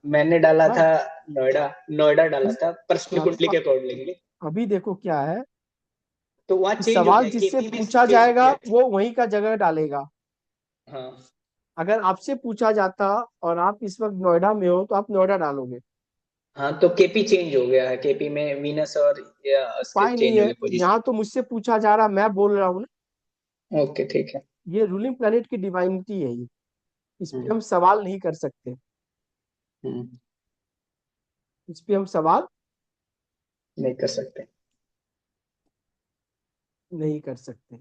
मैंने डाला हाँ था नोएडा। नोएडा डाला था पर्सनल हाँ, कुंडली तो के अकॉर्डिंगली। अभी देखो क्या है, तो वहाँ कि चेंज हो सवाल गया, जिससे केपी में पूछा चेंज हो जाएगा गया। वो वहीं का जगह डालेगा। हाँ। अगर आपसे पूछा जाता और आप इस वक्त नोएडा में हो, तो आप नोएडा डालोगे। हाँ, तो केपी चेंज हो गया है, केपी में वीनस और उसके उपाय नहीं चेंज हो है, गए पोजीशन। यहाँ तो मुझसे पूछा जा रहा, मैं बोल रहा हूँ ना। ओके, ठीक है। ये रूलिंग प्लेनेट की डिवाइनिटी है ये, इस पे हम्म। हम सवाल नहीं कर सकते। हम्म। इस पे हम सवाल नहीं कर सकते। नहीं कर सकते।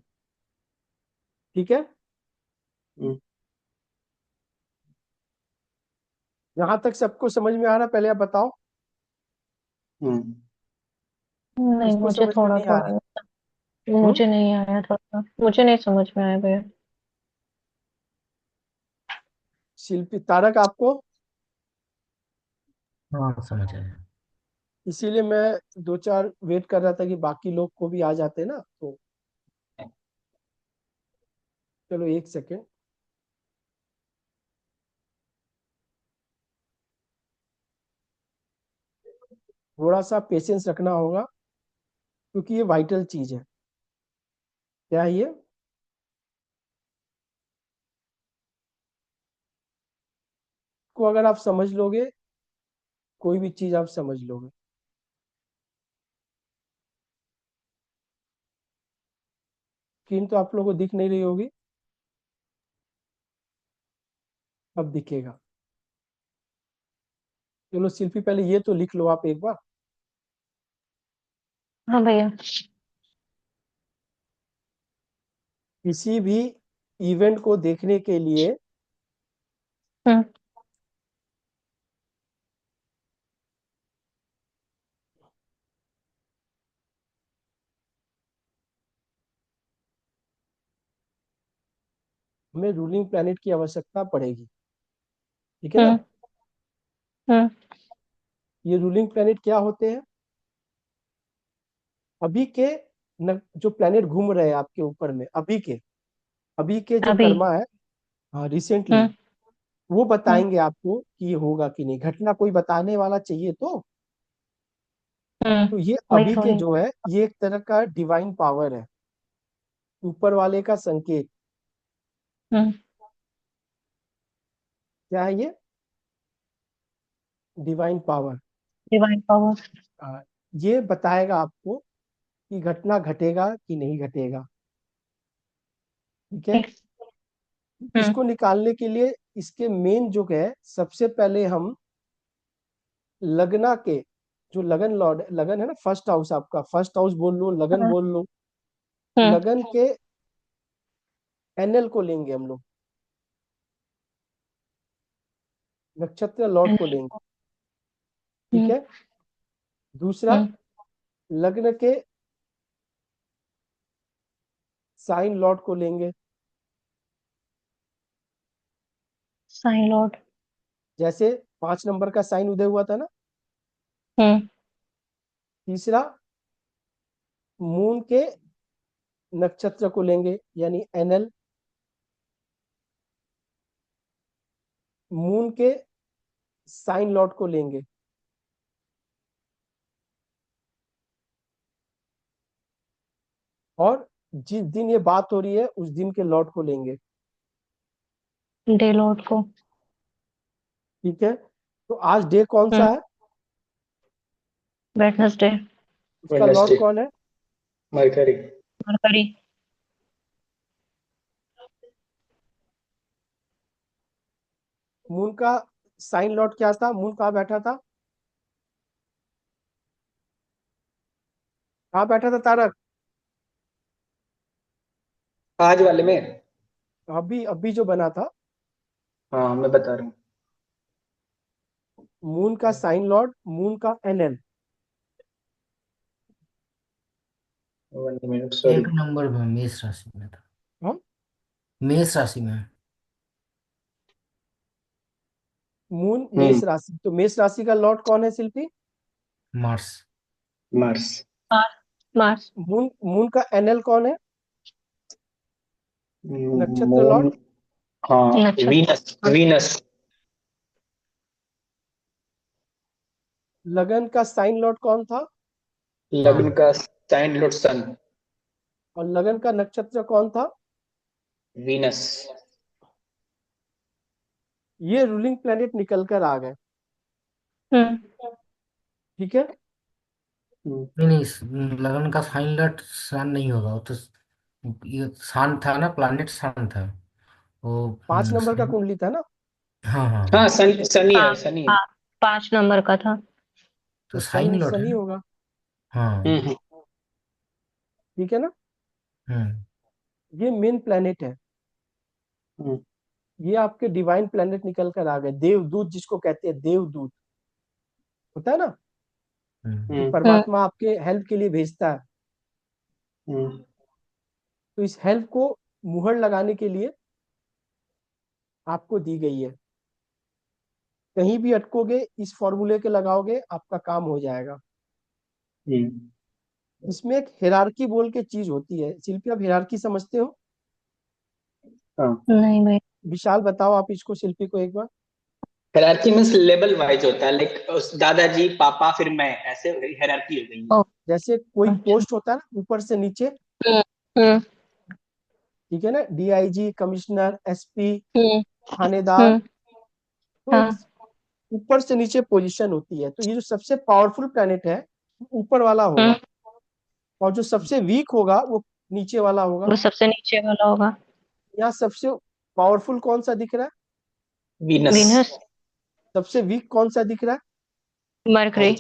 ठीक है, हम्म। यहाँ तक सबको समझ में आ रहा, पहले आप बताओ। हम्म। नहीं, किसको मुझे समझ में थोड़ा नहीं आ रही। थोड़ा। हम्म, मुझे नहीं आया, थोड़ा मुझे नहीं समझ में आया भैया। शिल्पी तारक आपको, हाँ समझ आया। इसीलिए मैं 2 4 वेट कर रहा था कि बाकी लोग को भी आ जाते ना, तो चलो 1 सेकेंड। थोड़ा सा पेशेंस रखना होगा, क्योंकि ये वाइटल चीज है। क्या है ये, को अगर आप समझ लोगे, कोई भी चीज आप समझ लोगे। स्क्रीन तो आप लोगों को दिख नहीं रही होगी, अब दिखेगा। चलो शिल्पी, पहले ये तो लिख लो आप एक बार। हाँ भैया। किसी भी इवेंट को देखने के लिए हम्म। हमें रूलिंग प्लैनेट की आवश्यकता पड़ेगी, ठीक है ना। हम्म। हम्म। ये रूलिंग प्लैनेट क्या होते हैं, अभी के जो प्लेनेट घूम रहे हैं आपके ऊपर में अभी के जो अभी। कर्मा है, हाँ रिसेंटली, हम्म। वो हम्म। बताएंगे आपको कि ये होगा कि नहीं। घटना कोई बताने वाला चाहिए तो ये वही अभी तो के है। जो है ये एक तरह का डिवाइन पावर है, ऊपर वाले का संकेत। हम्म। क्या है ये? Divine power. Divine power. ये बताएगा आपको कि घटना घटेगा कि नहीं घटेगा। ठीक है। ठीक। हम्म। इसको निकालने के लिए इसके मेन जो है, सबसे पहले हम लगना के, जो लगन लॉर्ड, लगन है ना, फर्स्ट हाउस, आपका फर्स्ट हाउस बोल लो, लगन हम्म। बोल लो, हम्म। लगन के एनएल को लेंगे हम लोग, नक्षत्र लॉर्ड को लेंगे। ठीक हम्म। है। दूसरा, हम्म। लग्न के साइन लॉर्ड को लेंगे। Sign lord. जैसे 5 नंबर का साइन उदय हुआ था ना। हम्म। तीसरा, मून के नक्षत्र को लेंगे, यानी एनएल। मून के साइन लॉर्ड को लेंगे। और जिस दिन ये बात हो रही है उस दिन के लॉर्ड को लेंगे। डे लॉर्ड को। ठीक है। तो आज डे कौन सा है? वेडनेसडे। उसका लॉर्ड वेडनेसडे। कौन है? मरकरी। मरकरी। मून का साइन लॉर्ड क्या था? मून कहाँ बैठा था? कहाँ बैठा था तारक? आज वाले में। अभी अभी जो बना था, हाँ मैं बता रहा हूँ। मून का साइन लॉर्ड, मून का एनएल। 1 minute sorry. एक नंबर में मेष राशि में था। हाँ, मेष राशि में। Moon hmm. मेष राशि, तो मेष राशि का लॉर्ड कौन है Shilpi? Mars. Mars. Mars. Mars. Moon moon का एनएल कौन है? नक्षत्र लॉर्ड। मून। हाँ नक्षत्र। Venus Venus. लगन का साइन लॉर्ड कौन था? लग्न हाँ। का साइन लॉर्ड सन। और लगन का नक्षत्र कौन था? वीनस। ये रूलिंग प्लेनेट निकल कर आ गए। हम्म। ठीक है। हम्म। नहीं नहीं, लगन का साइन लट सन नहीं होगा वो तो। ये सन था ना, प्लैनेट सन था वो। 5 नंबर का कुंडली था ना। हाँ हाँ हाँ हाँ। सन सनी हाँ। है सनी है। हाँ। 5 नंबर का था। तो तो साइन सन लॉट है सनी ना। होगा। हाँ। हम्म। ठीक है ना। हम्म। ये मेन प्लेनेट है। हम्म। ये आपके डिवाइन प्लेनेट निकल कर आ गए, देवदूत जिसको कहते हैं, देवदूत होता है ना, हम्म। कि हम्म। हम्म। परमात्मा आपके हेल्प के लिए भेजता है। हम्म। तो इस हेल्प को मुहर लगाने के लिए आपको दी गई है। कहीं भी अटकोगे, इस फॉर्मूले के लगाओगे, आपका काम हो जाएगा। हम्म। इसमें एक हिरारकी बोल के चीज होती है। शिल्पी, आप हिरारकी समझते हो? हाँ। नहीं भाई। विशाल बताओ आप इसको शिल्पी को एक बार। हायरार्की मींस लेवल वाइज होता है, लाइक दादाजी पापा फिर मैं, ऐसे हायरार्की हो गई है। ओ। जैसे कोई अच्छा। पोस्ट होता है ना, ऊपर से नीचे। हम्म। हम्म। ठीक है ना, डीआईजी, कमिश्नर, एसपी, हम्म। थानेदार। हम्म। तो एक हाँ। ऊपर से नीचे पोजीशन होती है। तो ये जो सबसे पावरफुल प्लेनेट है, ऊपर वाला हम्म। होगा। और जो सबसे वीक होगा वो नीचे वाला होगा। वो सबसे नीचे वाला होगा। यहाँ सबसे पावरफुल कौन सा दिख रहा वीनस। वीनस। है? सबसे वीक कौन सा दिख रहा मरकरी।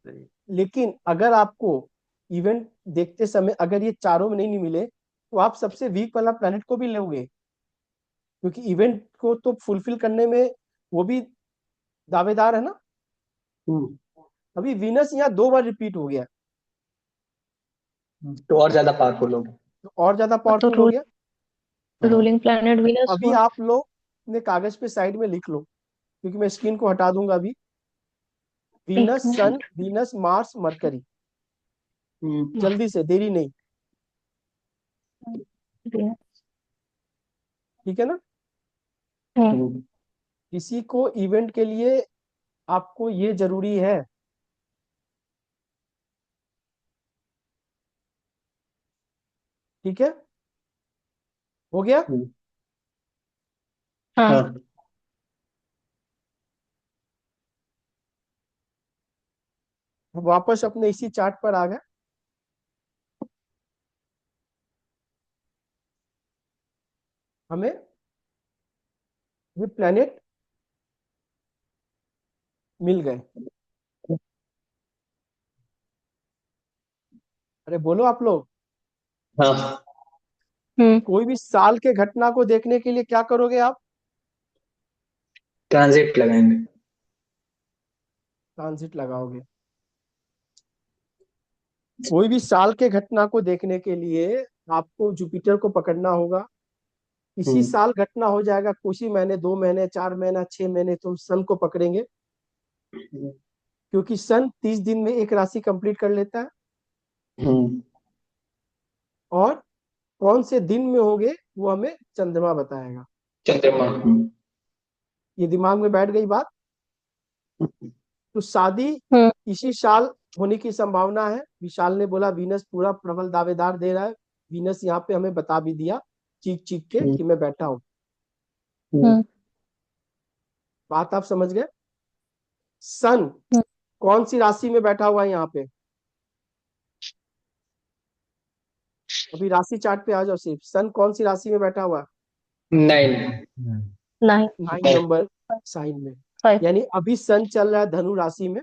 है? लेकिन अगर आपको इवेंट देखते समय अगर ये चारों में नहीं मिले, तो आप सबसे वीक वाला प्लेनेट को भी लोगे, क्योंकि इवेंट को तो फुलफिल करने में वो भी दावेदार है ना। हम्म। अभी वीनस यहाँ 2 बार रिपीट हो गया, तो और ज्यादा पावरफुल हो गए। तो और ज्यादा तो पावरफुल हो गया। हाँ। रूलिंग प्लैनेट तो वीनस अभी हुआ। आप लोग ने कागज पे साइड में लिख लो, क्योंकि मैं स्क्रीन को हटा दूंगा अभी। एक वीनस सन, मिनट। Venus Mars mercury. जल्दी से, देरी नहीं। ठीक है ना? हम्म किसी को इवेंट के लिए आपको ये जरूरी है। ठीक है, हो गया। हाँ हाँ। वापस अपने इसी चार्ट पर आ गए। हमें ये प्लेनेट मिल गए। अरे बोलो आप लोग। हाँ, हम्म कोई भी साल के घटना को देखने के लिए क्या करोगे आप? ट्रांजिट लगाएंगे। ट्रांजिट लगाओगे। कोई भी साल के घटना को देखने के लिए आपको जुपिटर को पकड़ना होगा। इसी हम्म। साल घटना हो जाएगा, कुछ ही महीने, 2 महीने, 4 महीना, 6 महीने, तुम सन को पकड़ेंगे। क्योंकि सन 30 दिन में एक राशि कंप्लीट कर लेता है। हम्म। और कौन से दिन में होगे वो हमें चंद्रमा बताएगा। चंद्रमा। ये दिमाग में बैठ गई बात। तो शादी हम्म इसी साल होने की संभावना है। विशाल ने बोला वीनस पूरा प्रबल दावेदार दे रहा है। वीनस यहाँ पे हमें बता भी दिया चीख चीख के हम्म। कि मैं बैठा हूँ। हम्म बात आप समझ गए। सन हम्म। कौन सी राशि में बैठा हुआ है यहाँ पे? अभी राशि चार्ट पे आ जाओ। सिर्फ सन कौन सी राशि में बैठा हुआ है? 9। नाइन 9 नंबर साइन में। फाइव। यानी अभी सन चल रहा है धनु राशि में।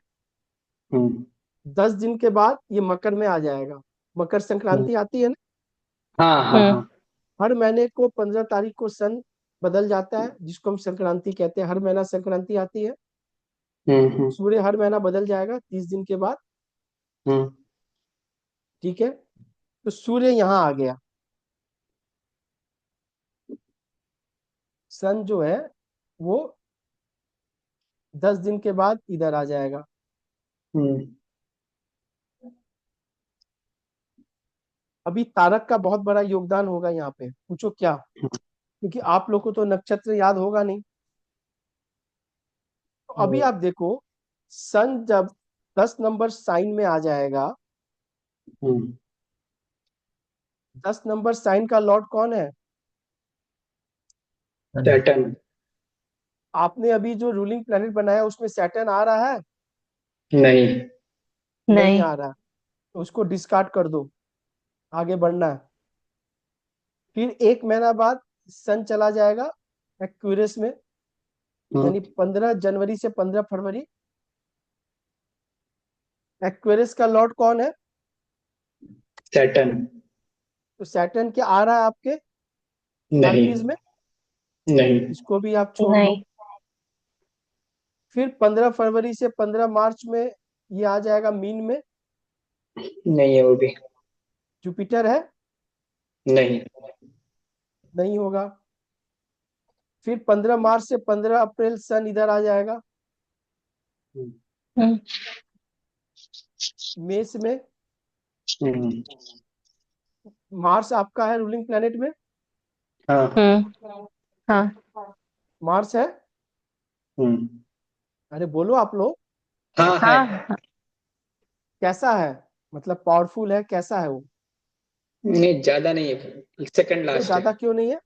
हम्म। 10 दिन के बाद ये मकर में आ जाएगा। मकर हम्म। संक्रांति आती है ना। हाँ हाँ हम्म हाँ। हर महीने को 15 तारीख को सन बदल जाता है, जिसको हम संक्रांति कहते हैं। हर महीना संक्रांति आती है। हम्म। सूर्य हर महीना बदल जाएगा 30 दिन के बाद। हम्म। ठीक है, तो सूर्य यहाँ आ गया। सन जो है वो 10 दिन के बाद इधर आ जाएगा। हम्म। अभी तारक का बहुत बड़ा योगदान होगा यहाँ पे। पूछो क्या? क्योंकि आप लोग को तो नक्षत्र याद होगा नहीं। तो अभी आप देखो, सन जब 10 नंबर साइन में आ जाएगा। हम्म। 10 नंबर साइन का लॉर्ड कौन है? सैटर्न। आपने अभी जो रूलिंग प्लेनेट बनाया उसमें सैटर्न आ रहा है? नहीं। नहीं नहीं। आ रहा। तो उसको डिस्कार्ड कर दो, आगे बढ़ना है। फिर 1 महीना बाद सन चला जाएगा एक्वेरियस में। हम्म। यानी 15 जनवरी से 15 फरवरी। एक्वेरियस का लॉर्ड कौन है? सैटर्न। तो सैटर्न क्या आ रहा है आपके नहीं। आरपीज में? नहीं। इसको भी आप छोड़ दो। नहीं। फिर 15 फरवरी से 15 मार्च में ये आ जाएगा मीन में। नहीं है वो भी। जुपिटर है? नहीं। नहीं होगा। फिर 15 मार्च से 15 अप्रैल सन इधर आ जाएगा हम्म। हम्म मेष में। हम्म। मार्स आपका है रूलिंग प्लेनेट में। हाँ। हम्म। हाँ। मार्स है। हम्म। अरे बोलो आप लोग। हाँ है। हाँ। कैसा है? मतलब पावरफुल है, कैसा है वो? नहीं, ज्यादा नहीं है, सेकंड क्यों लास्ट है। ज्यादा क्यों नहीं है?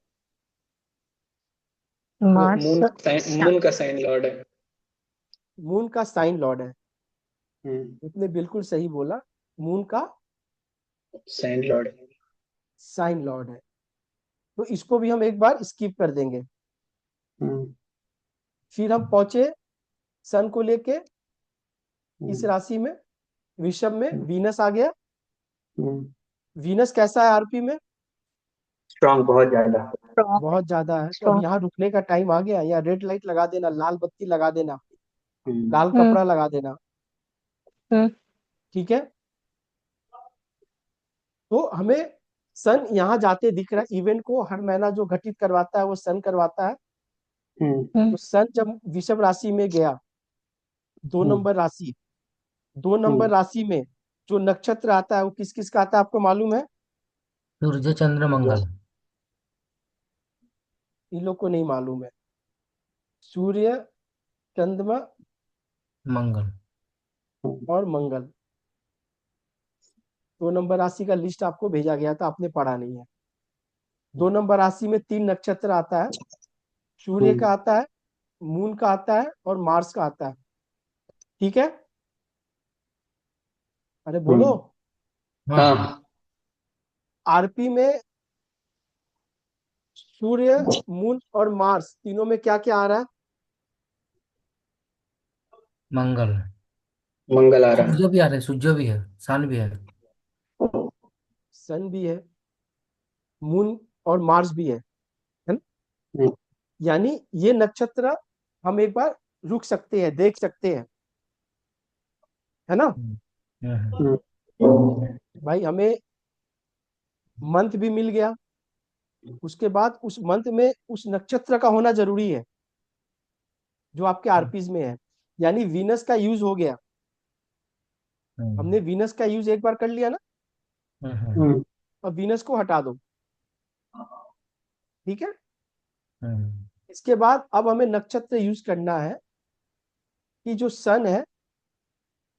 वो मार्स। मून का साइन लॉर्ड है। मून का साइन लॉर्ड है। हम्म। इसने बिल्कुल सही बोला। मून का साइन लॉर्ड है। साइन लॉर्ड है। तो इसको भी हम एक बार स्किप कर देंगे। हम्म। फिर हम पहुंचे सन को लेके इस हम्म। राशि में, वृषभ में वीनस आ गया। हम्म। वीनस कैसा है आरपी में? स्ट्रांग, बहुत ज्यादा। स्ट्रॉन्ग है। बहुत ज्यादा है। तो अब स्ट्रॉन्ग। यहाँ रुकने का टाइम आ गया। यहाँ रेड लाइट लगा देना, लाल बत्ती लगा देना, हम्म। लाल हम्म कपड़ा लगा देना। हम्म ठीक है, तो हमें सन यहाँ जाते दिख रहा है। इवेंट को हर महीना जो घटित करवाता है वो सन करवाता है। हम्म। तो हम्म सन जब वृषभ राशि में गया, दो हम्म। नंबर राशि, 2 नंबर राशि में जो नक्षत्र आता है वो किस किस का आता है आपको मालूम है? सूर्य चंद्र मंगल। इन लोग को नहीं मालूम है। सूर्य, चंद्रमा मंगल। और मंगल। 2 नंबर राशि का लिस्ट आपको भेजा गया था, आपने पढ़ा नहीं है। 2 नंबर राशि में 3 नक्षत्र आता है। सूर्य का आता है, मून का आता है और मार्स का आता है। ठीक है? अरे बोलो। हाँ हाँ। हाँ। आरपी में सूर्य, मून और मार्स तीनों में क्या क्या आ रहा है? मंगल। मंगल आ रहा है। सूर्य भी आ रहा है, सूर्य भी है, सन भी है। सन भी है, मून और मार्स भी है ना? हम्म, यानी ये नक्षत्र हम एक बार रुक सकते हैं, देख सकते हैं, है ना? हम्म, हम्म, भाई हमें मंथ भी मिल गया, उसके बाद उस मंथ में उस नक्षत्र का होना जरूरी है जो आपके आरपीज में है। यानी वीनस का यूज हो गया। हम्म, हमने वीनस का यूज एक बार कर लिया ना, हम्म, अब वीनस को हटा दो। ठीक है? हम्म, इसके बाद अब हमें नक्षत्र यूज करना है कि जो सन है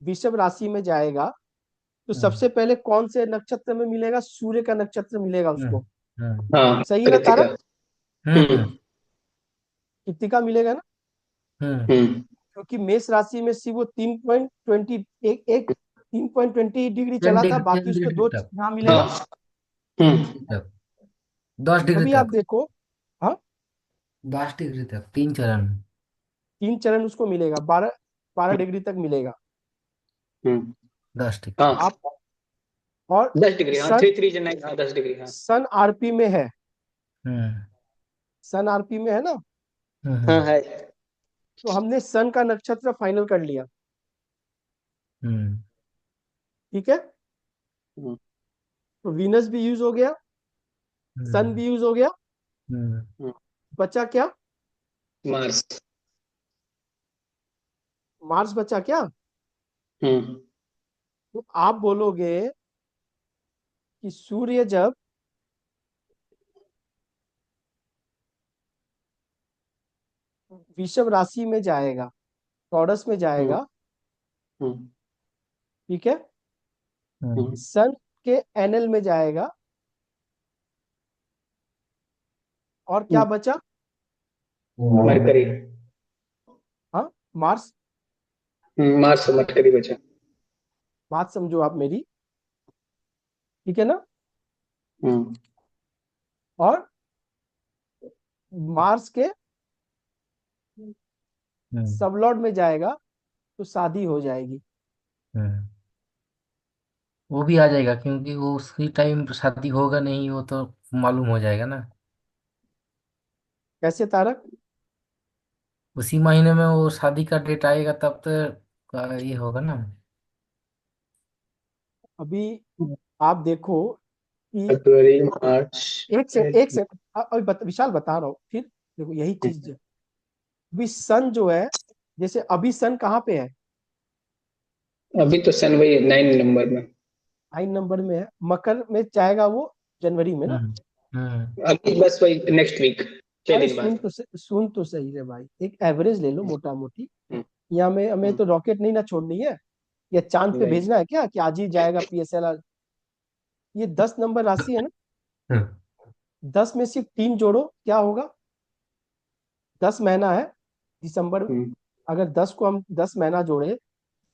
वृषभ राशि में जाएगा, तो हम्म, सबसे पहले कौन से नक्षत्र में मिलेगा? सूर्य का नक्षत्र मिलेगा हम्म, उसको। हम्म, हाँ, सही है ना कृतिका। तारक? हम्म, कृत्तिका मिलेगा ना? हम्म। हम्म। क्योंकि मेष राशि में सिर्फ वो 3.20, एक एक 3.20 डिग्री टेन चला था, डिग्री बाकी टेन उसको डिग्री दो तक। यहाँ हाँ। मिलेगा। 10 डिग्री तक। 10 डिग्री अभी आप तक। देखो। हाँ, 10 डिग्री तक 3 चरण। 3 चरण उसको मिलेगा, 12 12 डिग्री तक मिलेगा। हम्म। 10 डिग्री। हाँ, आप और 10 डिग्री, हाँ, सन 3 3 हाँ, 10 डिग्री, हाँ। सन आरपी में है। हम्म, सन आरपी में है ना? हाँ हम्म, है। तो हमने सन का नक्षत्र फाइनल कर लिया। हम्म, ठीक है? हम्म, तो वीनस भी यूज हो गया, सन हम्म, भी यूज हो गया। हम्म, हम्म। बचा क्या? मार्स। मार्स बचा क्या? हम्म। तो आप बोलोगे कि सूर्य जब वृषभ राशि में जाएगा, टॉरस में हम्म। जाएगा, हम्म। ठीक है, हम्म, हम्म। सन के एनएल में जाएगा, और क्या बचा? मरकरी। हाँ, मार्स। मार्स और मरकरी बचा। बात समझो आप मेरी, ठीक है ना? हम्म। और मार्स के हम्म, सबलॉर्ड में जाएगा तो शादी हो जाएगी। हम्म। वो भी आ जाएगा क्योंकि वो उसी टाइम शादी होगा नहीं, वो तो मालूम हो जाएगा ना। कैसे तारक? उसी महीने में वो शादी का डेट आएगा तब तो ये होगा ना। अभी आप देखो कि फरवरी, मार्च, एक सेकंड, अभी विशाल बता रहा हूँ फिर। देखो यही चीज है। अभी सन जो है, जैसे अभी सन कहाँ पे है? अभी तो सन वही 9 नंबर में। 9 नंबर में है, मकर में जाएगा वो जनवरी में ना। हम्म, हम्म, अभी बस वही नेक्स्ट वीक, छह अरे दिन बाद सुन तो सही रे भाई, एक एवरेज ले लो मोटा मोटी। हम्म। या में हमें हम्म। तो रॉकेट नहीं ना छोड़नी है, या चांद पे नहीं। भेजना है क्या कि आज ही जाएगा पीएसएलआर? ये 10 नंबर राशि है ना, हम्म, 10 में सिर्फ 3 जोड़ो, क्या होगा? 10 महीना है, दिसंबर। हम्म। अगर 10 को हम 10 महीना जोड़े,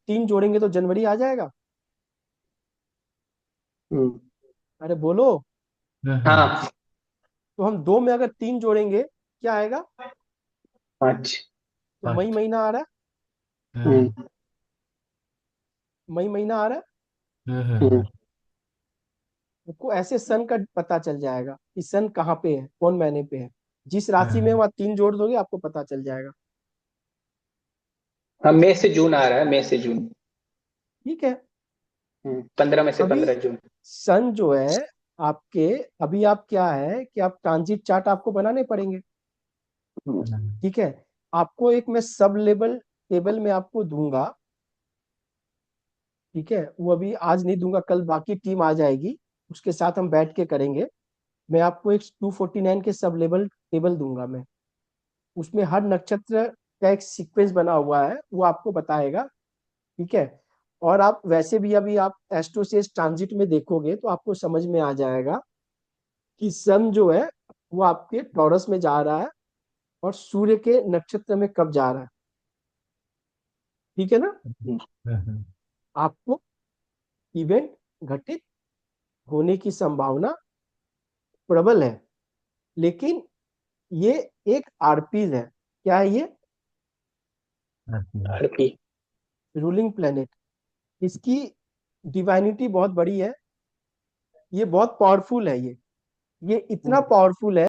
3 जोड़ेंगे तो जनवरी आ जाएगा। हम्म। अरे बोलो। हाँ। तो हम 2 में अगर 3 जोड़ेंगे, क्या आएगा? 5। तो मई फर्स्ट। महीना आ रहा है। हम्म, मई महीना आ रहा है। हम्म, हम्म। आपको ऐसे सन का पता चल जाएगा कि सन कहाँ पे है, कौन महीने पे है। जिस राशि में हम्म, वहां 3 जोड़ दोगे आपको पता चल जाएगा। हाँ, मई से जून आ रहा है, मई से जून। ठीक है? 15 में से अभी 15 जून। सन जो है आपके, अभी आप क्या है कि आप ट्रांजिट चार्ट आपको बनाने पड़ेंगे। हम्म, ठीक है? आपको एक मैं सब लेवल टेबल में आपको दूंगा। ठीक है, वो अभी आज नहीं दूंगा, कल बाकी टीम आ जाएगी, उसके साथ हम बैठ के करेंगे। मैं आपको एक 249 के सब लेवल टेबल दूंगा मैं, उसमें हर नक्षत्र का एक सीक्वेंस बना हुआ है, वो आपको बताएगा। ठीक है, और आप वैसे भी अभी आप एस्ट्रोसेस ट्रांजिट में देखोगे तो आपको समझ में आ जाएगा कि सन जो है वो आपके टॉरस में जा रहा है और सूर्य के नक्षत्र में कब जा रहा है। ठीक है ना, आपको इवेंट घटित होने की संभावना प्रबल है, लेकिन ये एक आरपीज है। क्या है ये? आरपी। Ruling planet. इसकी डिवाइनिटी बहुत बड़ी है, ये बहुत पावरफुल है, ये इतना पावरफुल है